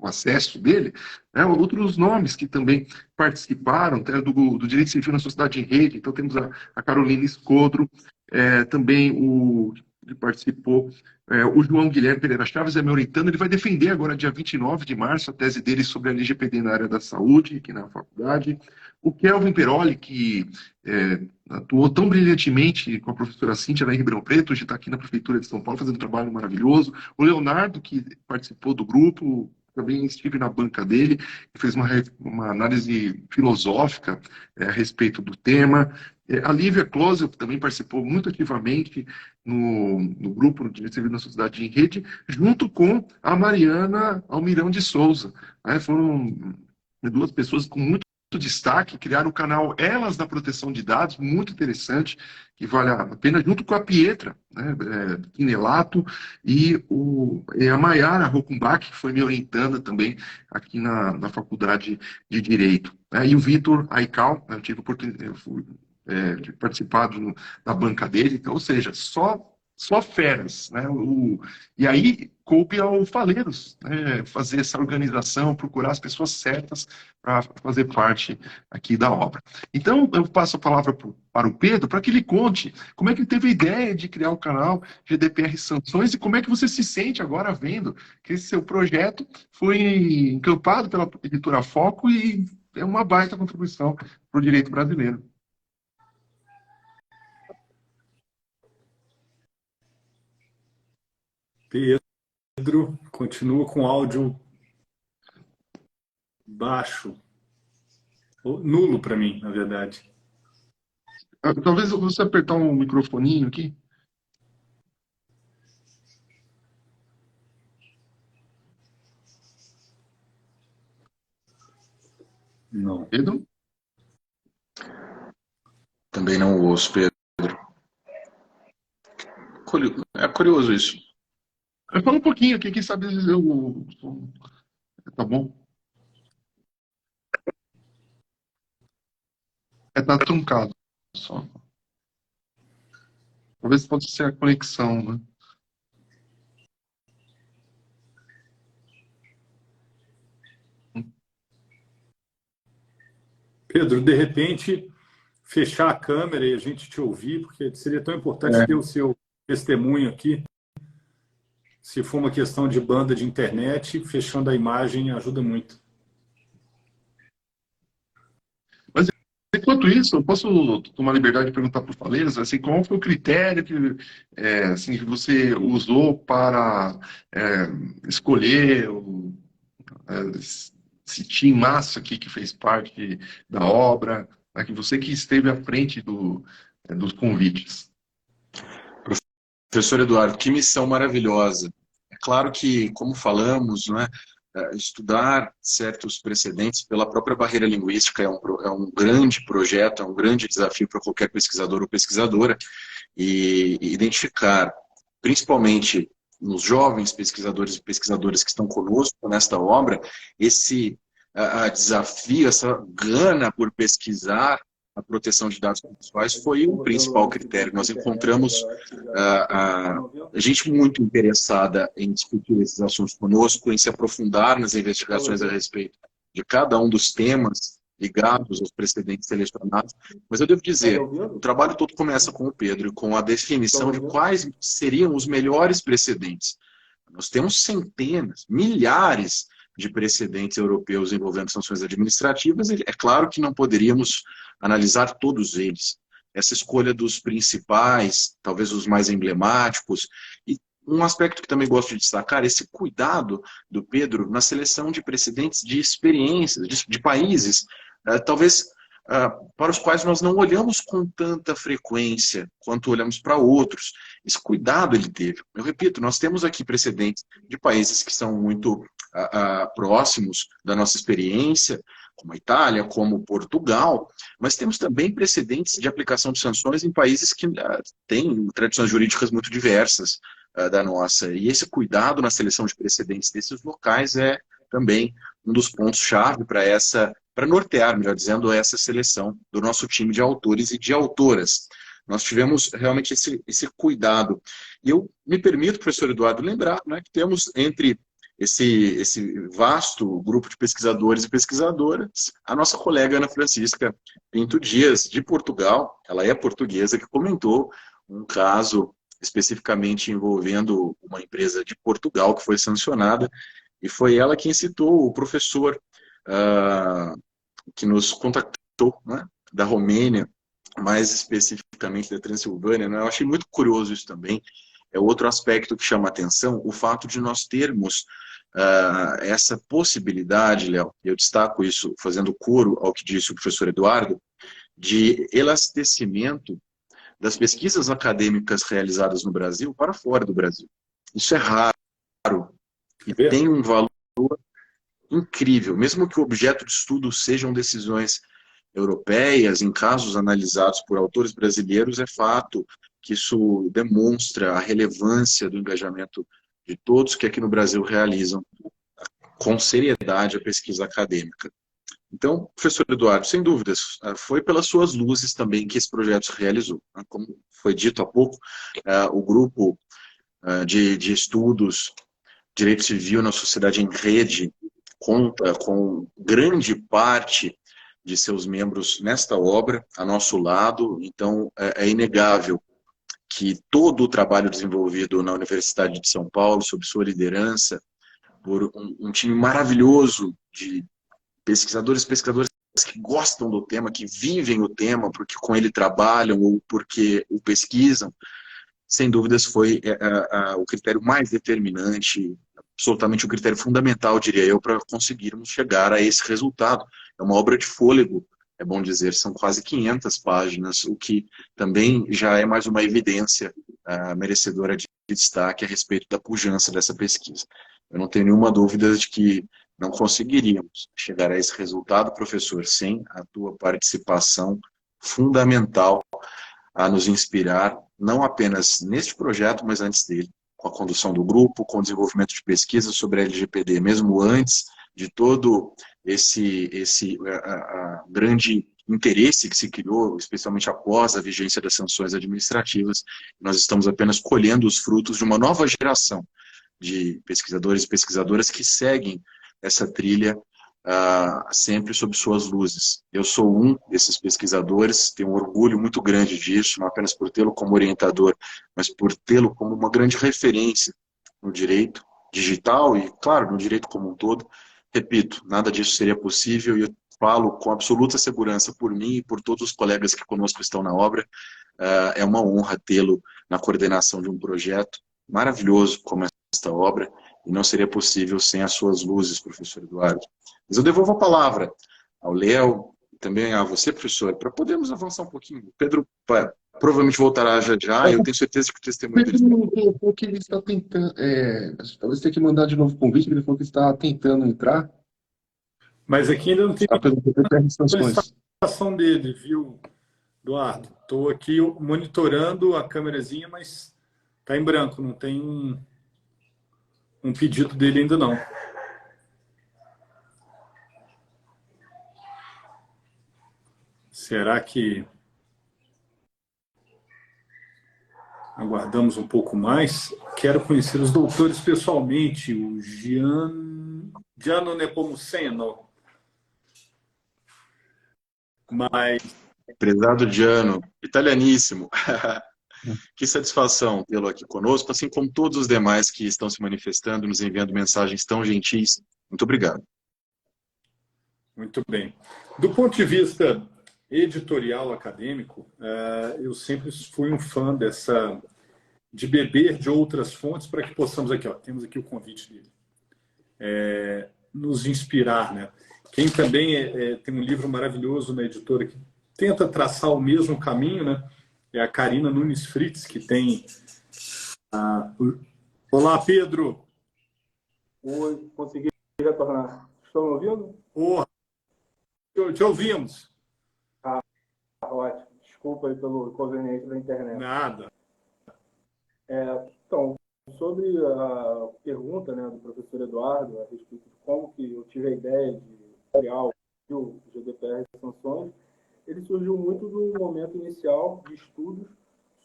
acesso dele, né, outros nomes que também participaram, até do Direito Civil na Sociedade em Rede. Então temos a Carolina Escodro, também que participou, o João Guilherme Pereira Chaves é meu orientando, ele vai defender agora, dia 29 de março, a tese dele sobre a LGPD na área da saúde, aqui na faculdade. O Kelvin Peroli, que atuou tão brilhantemente com a professora Cíntia lá em Ribeirão Preto, hoje está aqui na Prefeitura de São Paulo fazendo um trabalho maravilhoso. O Leonardo, que participou do grupo, também estive na banca dele, fez uma análise filosófica a respeito do tema. A Lívia Klose também participou muito ativamente no grupo de Direito Civil na Sociedade em Rede, junto com a Mariana Almirão de Souza. Foram duas pessoas com muito destaque, criaram o canal Elas da Proteção de Dados, muito interessante, que vale a pena, junto com a Pietra, né, Quinelato, e a Maiara Rocumbach, que foi me orientando também aqui na Faculdade de Direito. E o Vitor Aical, eu tive a oportunidade de participar da banca dele, então, ou seja, só feras, né? E aí coube ao Faleiros, né, fazer essa organização, procurar as pessoas certas para fazer parte aqui da obra. Então, eu passo a palavra para o Pedro, para que ele conte como é que ele teve a ideia de criar o canal GDPR Sanções e como é que você se sente agora vendo que esse seu projeto foi encampado pela editora Foco e é uma baita contribuição para o direito brasileiro. Pedro, continua com áudio baixo. Nulo para mim, na verdade. Talvez você apertar um microfoninho aqui. Não. Pedro? Também não ouço, Pedro. É curioso isso. Fala um pouquinho aqui, quem sabe eu... Tá bom? Tá truncado só. Talvez possa ser a conexão, né? Pedro, de repente, fechar a câmera e a gente te ouvir, porque seria tão importante ter o seu testemunho aqui. Se for uma questão de banda de internet, fechando a imagem ajuda muito. Mas, enquanto isso, eu posso tomar a liberdade de perguntar para o Faleiros, assim, qual foi o critério assim, que você usou para escolher esse time massa aqui que fez parte da obra, né, que você que esteve à frente dos convites? Professor Eduardo, que missão maravilhosa. É claro que, como falamos, né, estudar certos precedentes pela própria barreira linguística é um grande projeto, é um grande desafio para qualquer pesquisador ou pesquisadora, e identificar, principalmente nos jovens pesquisadores e pesquisadoras que estão conosco nesta obra, esse desafio, essa gana por pesquisar a proteção de dados pessoais foi o principal critério. Nós encontramos gente muito interessada em discutir esses assuntos conosco, em se aprofundar nas investigações a respeito de cada um dos temas ligados aos precedentes selecionados. Mas eu devo dizer, o trabalho todo começa com o Pedro e com a definição de quais seriam os melhores precedentes. Nós temos centenas, milhares de precedentes europeus envolvendo sanções administrativas. É claro que não poderíamos analisar todos eles. Essa escolha dos principais, talvez os mais emblemáticos, e um aspecto que também gosto de destacar, esse cuidado do Pedro na seleção de precedentes de experiências, de países, talvez para os quais nós não olhamos com tanta frequência quanto olhamos para outros. Esse cuidado ele teve. Eu repito, nós temos aqui precedentes de países que são muito próximos da nossa experiência, como a Itália, como Portugal, mas temos também precedentes de aplicação de sanções em países que têm tradições jurídicas muito diversas da nossa. E esse cuidado na seleção de precedentes desses locais é também um dos pontos-chave para nortear, melhor dizendo, essa seleção do nosso time de autores e de autoras. Nós tivemos realmente esse cuidado. E eu me permito, professor Eduardo, lembrar, né, que temos entre esse vasto grupo de pesquisadores e pesquisadoras, a nossa colega Ana Francisca Pinto Dias, de Portugal, ela é portuguesa, que comentou um caso especificamente envolvendo uma empresa de Portugal que foi sancionada, e foi ela quem citou o professor que nos contactou, né, da Romênia, mais especificamente da Transilvânia, né? Eu achei muito curioso isso também. É outro aspecto que chama a atenção, o fato de nós termos essa possibilidade, Léo, e eu destaco isso fazendo coro ao que disse o professor Eduardo, de elastecimento das pesquisas acadêmicas realizadas no Brasil para fora do Brasil. Isso é raro e tem um valor incrível, mesmo que o objeto de estudo sejam decisões europeias, em casos analisados por autores brasileiros, é fato que isso demonstra a relevância do engajamento de todos que aqui no Brasil realizam com seriedade a pesquisa acadêmica. Então, professor Eduardo, sem dúvidas, foi pelas suas luzes também que esse projeto se realizou. Como foi dito há pouco, o grupo de estudos Direito Civil na Sociedade em Rede conta com grande parte de seus membros nesta obra, a nosso lado. Então, é inegável que todo o trabalho desenvolvido na Universidade de São Paulo, sob sua liderança, por um time maravilhoso de pesquisadores e pesquisadoras que gostam do tema, que vivem o tema, porque com ele trabalham ou porque o pesquisam, sem dúvidas foi o critério mais determinante, absolutamente o critério fundamental, diria eu, para conseguirmos chegar a esse resultado. É uma obra de fôlego, é bom dizer, são quase 500 páginas, o que também já é mais uma evidência merecedora de destaque a respeito da pujança dessa pesquisa. Eu não tenho nenhuma dúvida de que não conseguiríamos chegar a esse resultado, professor, sem a tua participação fundamental a nos inspirar, não apenas neste projeto, mas antes dele, com a condução do grupo, com o desenvolvimento de pesquisas sobre a LGPD, mesmo antes de todo esse grande interesse que se criou, especialmente após a vigência das sanções administrativas. Nós estamos apenas colhendo os frutos de uma nova geração de pesquisadores e pesquisadoras que seguem essa trilha sempre sob suas luzes. Eu sou um desses pesquisadores, tenho um orgulho muito grande disso, não apenas por tê-lo como orientador, mas por tê-lo como uma grande referência no direito digital e, claro, no direito como um todo. Repito, nada disso seria possível e eu falo com absoluta segurança por mim e por todos os colegas que conosco estão na obra. É uma honra tê-lo na coordenação de um projeto maravilhoso como esta obra, e não seria possível sem as suas luzes, professor Eduardo. Mas eu devolvo a palavra ao Léo e também a você, professor, para podermos avançar um pouquinho. O Pedro provavelmente voltará já, e eu tenho certeza que o testemunho dele... Pedro falou que ele está tentando... talvez tenha que mandar de novo o convite, ele falou que está tentando entrar. Mas aqui ainda não tem sanções. solicitação dele, viu, Eduardo? Estou aqui monitorando a câmerazinha, mas está em branco, não tem um pedido dele ainda não. Será que aguardamos um pouco mais? Quero conhecer os doutores pessoalmente, o Giano Nepomuceno. Mas... Prezado Giano, italianíssimo. Que satisfação tê-lo aqui conosco, assim como todos os demais que estão se manifestando, nos enviando mensagens tão gentis. Muito obrigado. Muito bem. Do ponto de vista editorial acadêmico, eu sempre fui um fã de beber de outras fontes para que possamos aqui, temos aqui o convite dele, nos inspirar, né? Quem também tem um livro maravilhoso na editora que tenta traçar o mesmo caminho, né? É a Karina Nunes Fritz, que tem... Olá, Pedro! Oi, consegui retornar. Estão me ouvindo? Te ouvimos. Ótimo. Desculpa aí pelo inconveniente da internet. Nada. Então, sobre a pergunta, né, do professor Eduardo a respeito de como que eu tive a ideia de criar o GDPR de sanções, ele surgiu muito do momento inicial de estudos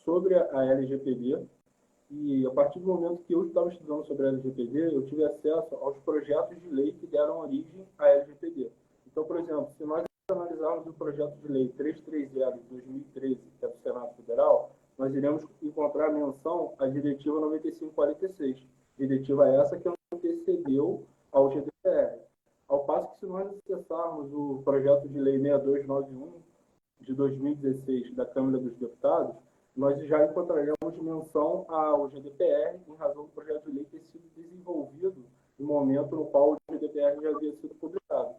sobre a LGPD, E a partir do momento que eu estava estudando sobre a LGPD, eu tive acesso aos projetos de lei que deram origem à LGPD. Então, por exemplo, se nós analisarmos o projeto de lei 330 de 2013, que é do Senado Federal, nós iremos encontrar menção à Diretiva 9546. Diretiva essa que antecedeu ao GDPR. Ao passo que, se nós acessarmos o projeto de lei 6291 de 2016 da Câmara dos Deputados, nós já encontraremos menção ao GDPR em razão do projeto de lei ter sido desenvolvido no momento no qual o GDPR já havia sido publicado.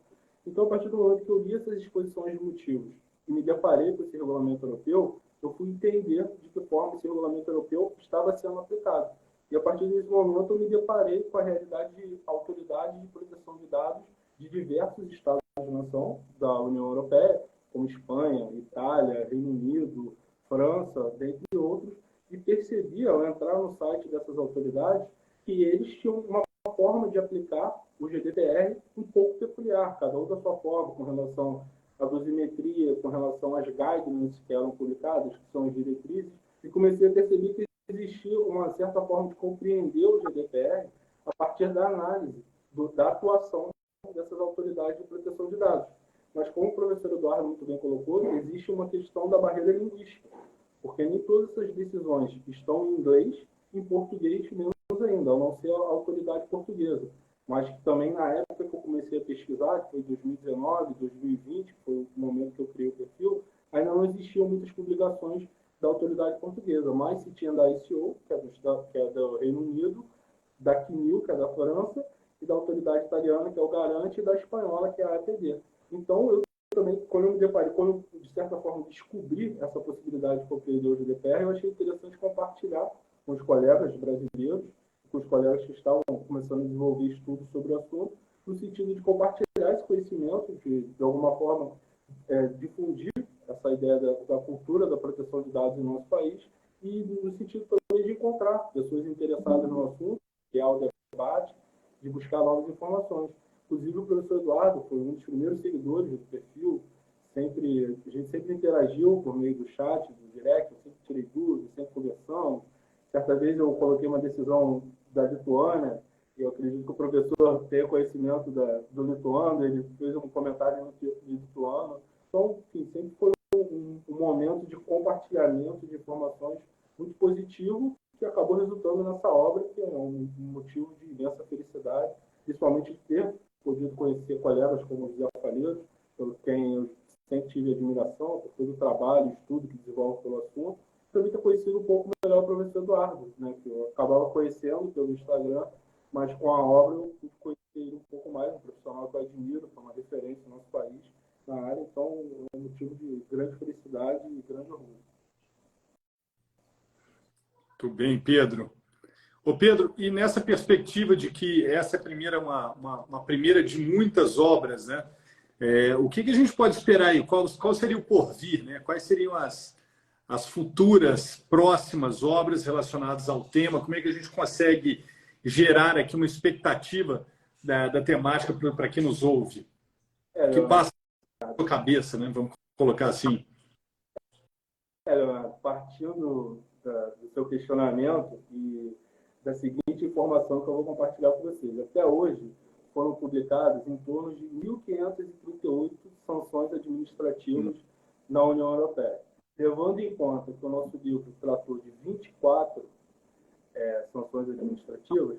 Então, a partir do momento que eu li essas exposições de motivos e me deparei com esse regulamento europeu, eu fui entender de que forma esse regulamento europeu estava sendo aplicado. E, a partir desse momento, eu me deparei com a realidade de autoridades de proteção de dados de diversos Estados-nação da União Europeia, como Espanha, Itália, Reino Unido, França, dentre outros, e percebi, ao entrar no site dessas autoridades, que eles tinham uma forma de aplicar o GDPR um pouco peculiar, cada um da sua forma, com relação à dosimetria, com relação às guidelines que eram publicadas, que são as diretrizes, e comecei a perceber que existia uma certa forma de compreender o GDPR a partir da análise, da atuação dessas autoridades de proteção de dados. Mas, como o professor Eduardo muito bem colocou, existe uma questão da barreira linguística, porque nem todas essas decisões estão em inglês, em português menos ainda, ao não ser a autoridade portuguesa. Mas que também, na época que eu comecei a pesquisar, que foi 2019, 2020, que foi o momento que eu criei o perfil, ainda não existiam muitas publicações da autoridade portuguesa, mas se tinha da ICO, que é do Reino Unido, da CNIL, que é da França, e da autoridade italiana, que é o Garante, e da espanhola, que é a APD. Então, eu também, quando eu me deparei, quando eu, de certa forma, descobri essa possibilidade de compreender o GDPR, eu achei interessante compartilhar com os colegas brasileiros, com os colegas que estavam começando a desenvolver estudos sobre o assunto, no sentido de compartilhar esse conhecimento, de alguma forma, difundir essa ideia da cultura da proteção de dados no nosso país, e no sentido também de encontrar pessoas interessadas no assunto, que é o debate, de buscar novas informações. Inclusive, o professor Eduardo foi um dos primeiros seguidores do perfil, a gente sempre interagiu por meio do chat, do direct, eu sempre tirei dúvidas, sempre conversamos. Certa vez eu coloquei uma decisão da Lituânia, e eu acredito que o professor tenha conhecimento do lituano, ele fez um comentário no lituano. Então, enfim, sempre foi um momento de compartilhamento de informações muito positivo, que acabou resultando nessa obra, que é um motivo de imensa felicidade, principalmente de ter podido conhecer colegas como o José Faleiro, pelo quem eu sempre tive admiração, por todo o trabalho, estudo que desenvolve pelo assunto. Também ter conhecido um pouco melhor o professor Eduardo, né, que eu acabava conhecendo pelo Instagram, mas com a obra eu pude conhecer ele um pouco mais, um profissional que eu admiro, foi uma referência no nosso país na área, então é um motivo de grande felicidade e grande orgulho. Muito bem, Pedro. Ô Pedro, e nessa perspectiva de que essa é uma primeira de muitas obras, né? O que a gente pode esperar aí? Qual seria o porvir, né? Quais seriam as futuras próximas obras relacionadas ao tema? Como é que a gente consegue gerar aqui uma expectativa da temática para quem nos ouve? Que passa na sua cabeça, né? Vamos colocar assim. Partindo do seu questionamento e da seguinte informação que eu vou compartilhar com vocês. Até hoje, foram publicadas em torno de 1.538 sanções administrativas na União Europeia. Levando em conta que o nosso livro tratou de 24 sanções administrativas,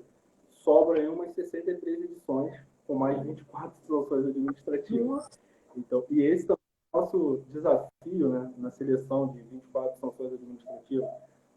sobram aí umas 63 edições, com mais 24 sanções administrativas. Então, e esse também é o nosso desafio, né, na seleção de 24 sanções administrativas,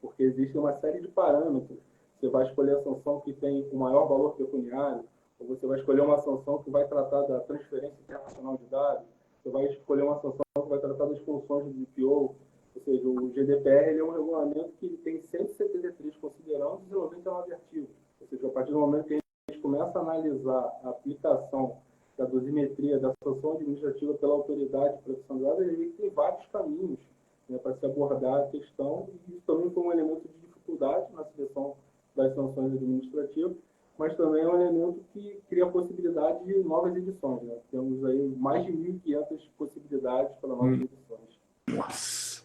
porque existe uma série de parâmetros. Você vai escolher a sanção que tem o maior valor pecuniário, ou você vai escolher uma sanção que vai tratar da transferência internacional de dados, você vai escolher uma sanção que vai tratar das funções do DPO, ou seja, o GDPR ele é um regulamento que tem 173 considerandos e 99 artigos. Ou seja, a partir do momento que a gente começa a analisar a aplicação da dosimetria, da sanção administrativa pela autoridade de proteção de dados, a gente vê que tem vários caminhos, né, para se abordar a questão, e isso também foi um elemento de dificuldade na seleção das sanções administrativas, mas também é um elemento que cria a possibilidade de novas edições. Né? Temos aí mais de 1.500 possibilidades para novas edições. Nossa,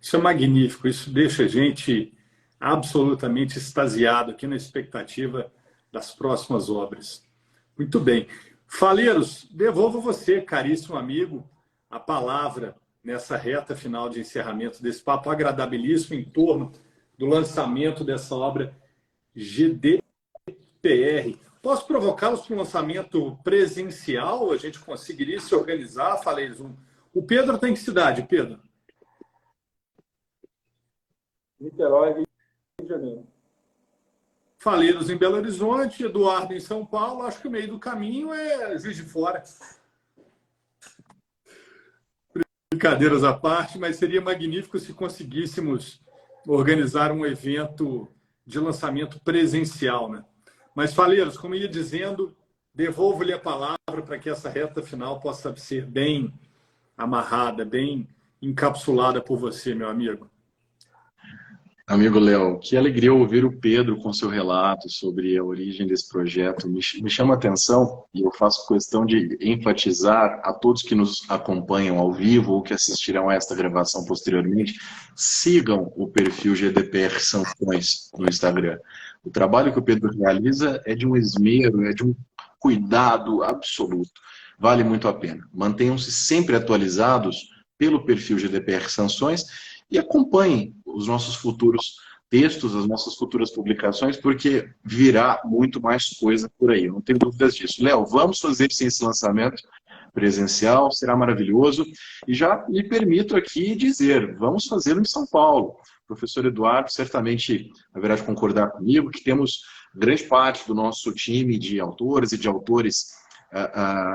isso é magnífico, isso deixa a gente absolutamente extasiado aqui na expectativa das próximas obras. Muito bem. Faleiros, devolvo a você, caríssimo amigo, a palavra nessa reta final de encerramento desse papo agradabilíssimo em torno do lançamento dessa obra GDPR. Posso provocá-los para um lançamento presencial? A gente conseguiria se organizar? Faleiros. O Pedro tem que cidade, Pedro? Niterói, Rio de Janeiro. Faleiros em Belo Horizonte, Eduardo em São Paulo. Acho que o meio do caminho é Juiz de Fora. Brincadeiras à parte, mas seria magnífico se conseguíssemos organizar um evento de lançamento presencial, né? Mas, Faleiros, como ia dizendo, devolvo-lhe a palavra para que essa reta final possa ser bem amarrada, bem encapsulada por você, meu amigo. Amigo Léo, que alegria ouvir o Pedro com seu relato sobre a origem desse projeto. Me chama a atenção e eu faço questão de enfatizar a todos que nos acompanham ao vivo ou que assistirão a esta gravação posteriormente, sigam o perfil GDPR Sanções no Instagram. O trabalho que o Pedro realiza é de um esmero, é de um cuidado absoluto. Vale muito a pena. Mantenham-se sempre atualizados pelo perfil GDPR Sanções e acompanhem os nossos futuros textos, as nossas futuras publicações, porque virá muito mais coisa por aí, eu não tenho dúvidas disso. Léo, vamos fazer sim esse lançamento presencial, será maravilhoso. E já me permito aqui dizer, vamos fazê-lo em São Paulo. O professor Eduardo certamente haverá de concordar comigo que temos grande parte do nosso time de autores e de autores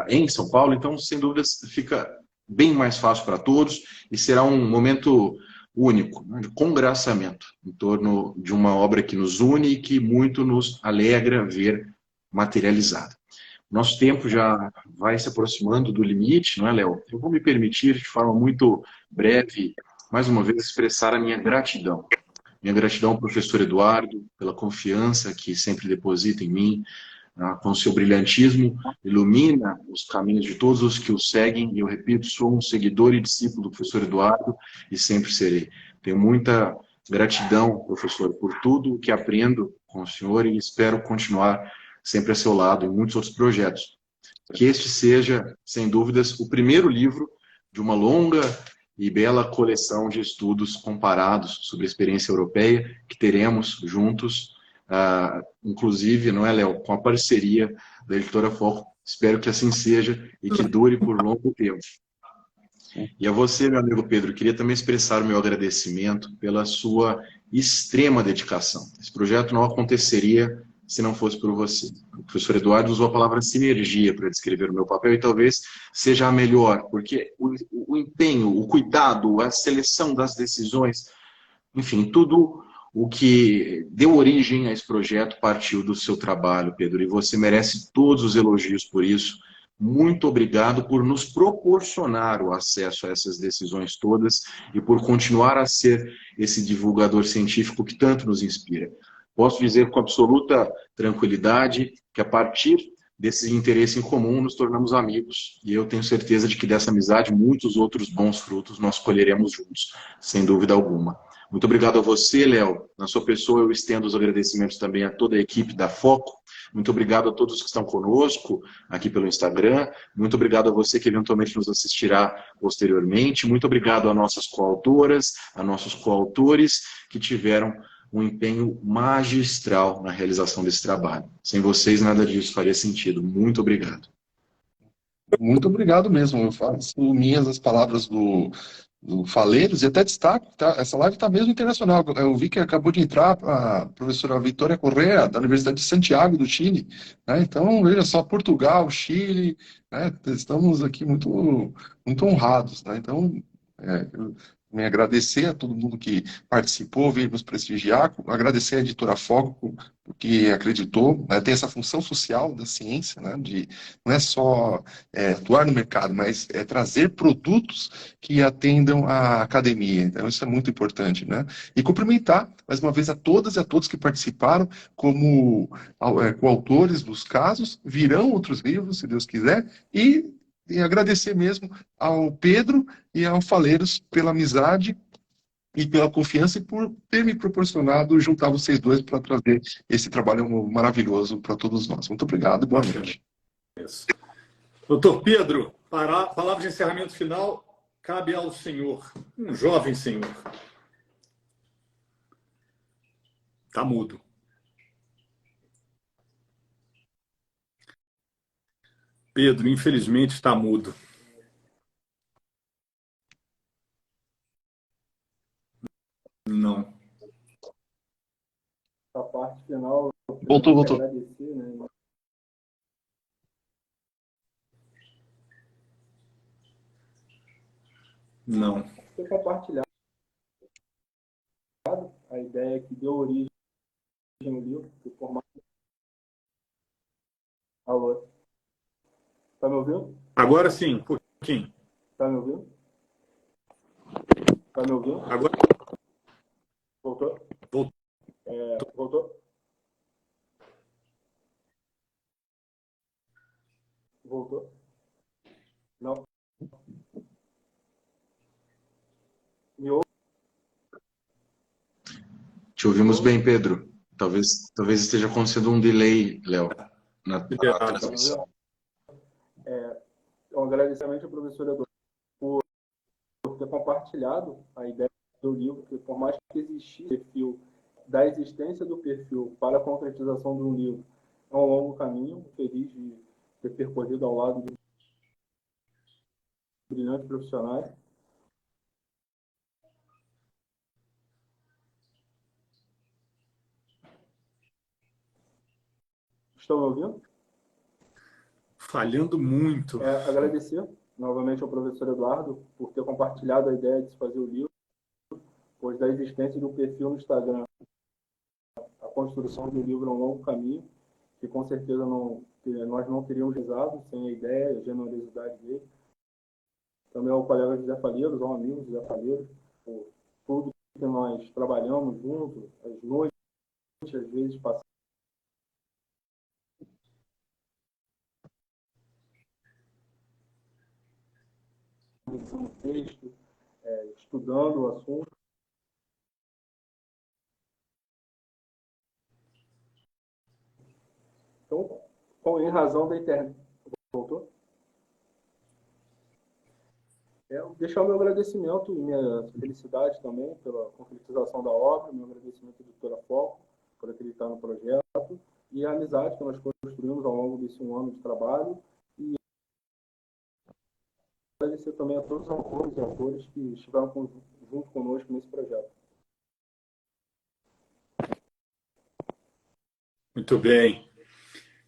em São Paulo, então, sem dúvidas, fica bem mais fácil para todos e será um momento único, né, de congraçamento em torno de uma obra que nos une e que muito nos alegra ver materializada. Nosso tempo já vai se aproximando do limite, não é, Léo? Eu vou me permitir, de forma muito breve, mais uma vez, expressar a minha gratidão. Minha gratidão ao professor Eduardo pela confiança que sempre deposita em mim, com seu brilhantismo, ilumina os caminhos de todos os que o seguem, e eu repito, sou um seguidor e discípulo do professor Eduardo e sempre serei. Tenho muita gratidão, professor, por tudo o que aprendo com o senhor e espero continuar sempre a seu lado em muitos outros projetos. Que este seja, sem dúvidas, o primeiro livro de uma longa e bela coleção de estudos comparados sobre a experiência europeia que teremos juntos, inclusive, não é, Léo, com a parceria da Editora Foco. Espero que assim seja e que dure por longo tempo. E a você, meu amigo Pedro, queria também expressar o meu agradecimento pela sua extrema dedicação. Esse projeto não aconteceria se não fosse por você. O professor Eduardo usou a palavra sinergia para descrever o meu papel e talvez seja a melhor, porque o empenho, o cuidado, a seleção das decisões, enfim, tudo o que deu origem a esse projeto partiu do seu trabalho, Pedro, e você merece todos os elogios por isso. Muito obrigado por nos proporcionar o acesso a essas decisões todas e por continuar a ser esse divulgador científico que tanto nos inspira. Posso dizer com absoluta tranquilidade que a partir desse interesse em comum nos tornamos amigos e eu tenho certeza de que dessa amizade muitos outros bons frutos nós colheremos juntos, sem dúvida alguma. Muito obrigado a você, Léo. Na sua pessoa eu estendo os agradecimentos também a toda a equipe da Foco. Muito obrigado a todos que estão conosco aqui pelo Instagram. Muito obrigado a você que eventualmente nos assistirá posteriormente. Muito obrigado a nossas coautoras, a nossos coautores que tiveram um empenho magistral na realização desse trabalho. Sem vocês, nada disso faria sentido. Muito obrigado. Muito obrigado mesmo. Eu faço minhas as palavras do Faleiros e até destaco, tá? Essa live está mesmo internacional. Eu vi que acabou de entrar a professora Vitória Correa, da Universidade de Santiago, do Chile. Né? Então, veja só, Portugal, Chile, né? Estamos aqui muito, muito honrados. Né? Então, eu me agradecer a todo mundo que participou, veio nos prestigiar, agradecer à Editora Foco, porque acreditou, né, tem essa função social da ciência, né, de não é só atuar no mercado, mas trazer produtos que atendam a academia. Então, isso é muito importante. Né? E cumprimentar, mais uma vez, a todas e a todos que participaram como coautores dos casos, virão outros livros, se Deus quiser, e agradecer mesmo ao Pedro e ao Faleiros pela amizade e pela confiança e por ter me proporcionado juntar vocês dois para trazer esse trabalho maravilhoso para todos nós. Muito obrigado e boa noite. Isso. Doutor Pedro, palavra de encerramento final cabe ao senhor, um jovem senhor. Está mudo. Pedro, infelizmente, está mudo. Não. A parte final, Voltou. agradecer, né? Não. Ter compartilhado a ideia que deu origem ao livro, que formato. Alô? Tá me ouvindo? Agora sim, um pouquinho. Tá me ouvindo? Tá me ouvindo? Agora Voltou? Voltou. Voltou? Voltou? Não. Me ouve? Te ouvimos bem, Pedro. Talvez esteja acontecendo um delay, Léo, na transmissão. Um agradecimento ao professor Eduardo por ter compartilhado a ideia do livro, que por mais que existisse o perfil, da existência do perfil para a concretização de um livro, é um longo caminho, feliz de ter percorrido ao lado de brilhantes profissionais. Estão me ouvindo? Falhando muito. Agradecer novamente ao professor Eduardo por ter compartilhado a ideia de se fazer o livro, pois da existência do perfil no Instagram, a construção do livro é um longo caminho, que com certeza nós não teríamos realizado sem a ideia, a generosidade dele. Também ao colega José Falheiros, ao amigo José Falheiros, por tudo que nós trabalhamos juntos, as noites, às vezes, passamos no texto, estudando o assunto. Então, em razão da internet... Voltou? Deixar o meu agradecimento e minha felicidade também pela concretização da obra, meu agradecimento à doutora Foco por acreditar no projeto e a amizade que nós construímos ao longo desse um ano de trabalho, e agradecer também a todos os autores e atores que estiveram junto conosco nesse projeto. Muito bem.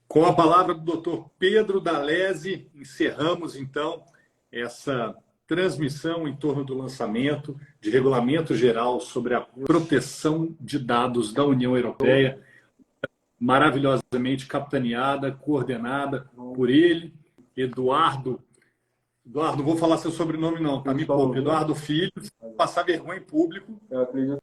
Com a palavra do Dr. Pedro D'Alesi, encerramos, então, essa transmissão em torno do lançamento de Regulamento Geral sobre a Proteção de Dados da União Europeia, maravilhosamente capitaneada, coordenada por ele, Eduardo. Eduardo, não vou falar seu sobrenome não, tá? Me poupa. Eduardo Filho, passar vergonha em público. Eu acredito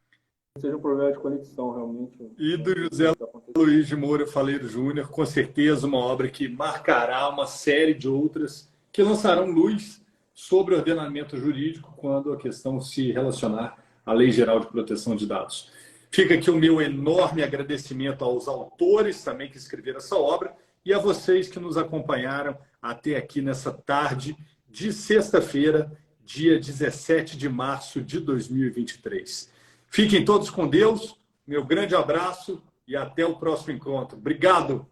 que seja um problema de conexão, realmente. E do José Luiz de Moura Faleiro Júnior, com certeza uma obra que marcará uma série de outras que lançarão luz sobre o ordenamento jurídico quando a questão se relacionar à Lei Geral de Proteção de Dados. Fica aqui o meu enorme agradecimento aos autores também que escreveram essa obra e a vocês que nos acompanharam até aqui nessa tarde de sexta-feira, dia 17 de março de 2023. Fiquem todos com Deus, meu grande abraço e até o próximo encontro. Obrigado.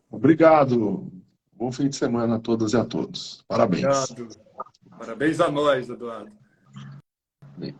Obrigado. Bom fim de semana a todas e a todos. Parabéns. Obrigado. Parabéns a nós, Eduardo. Bem.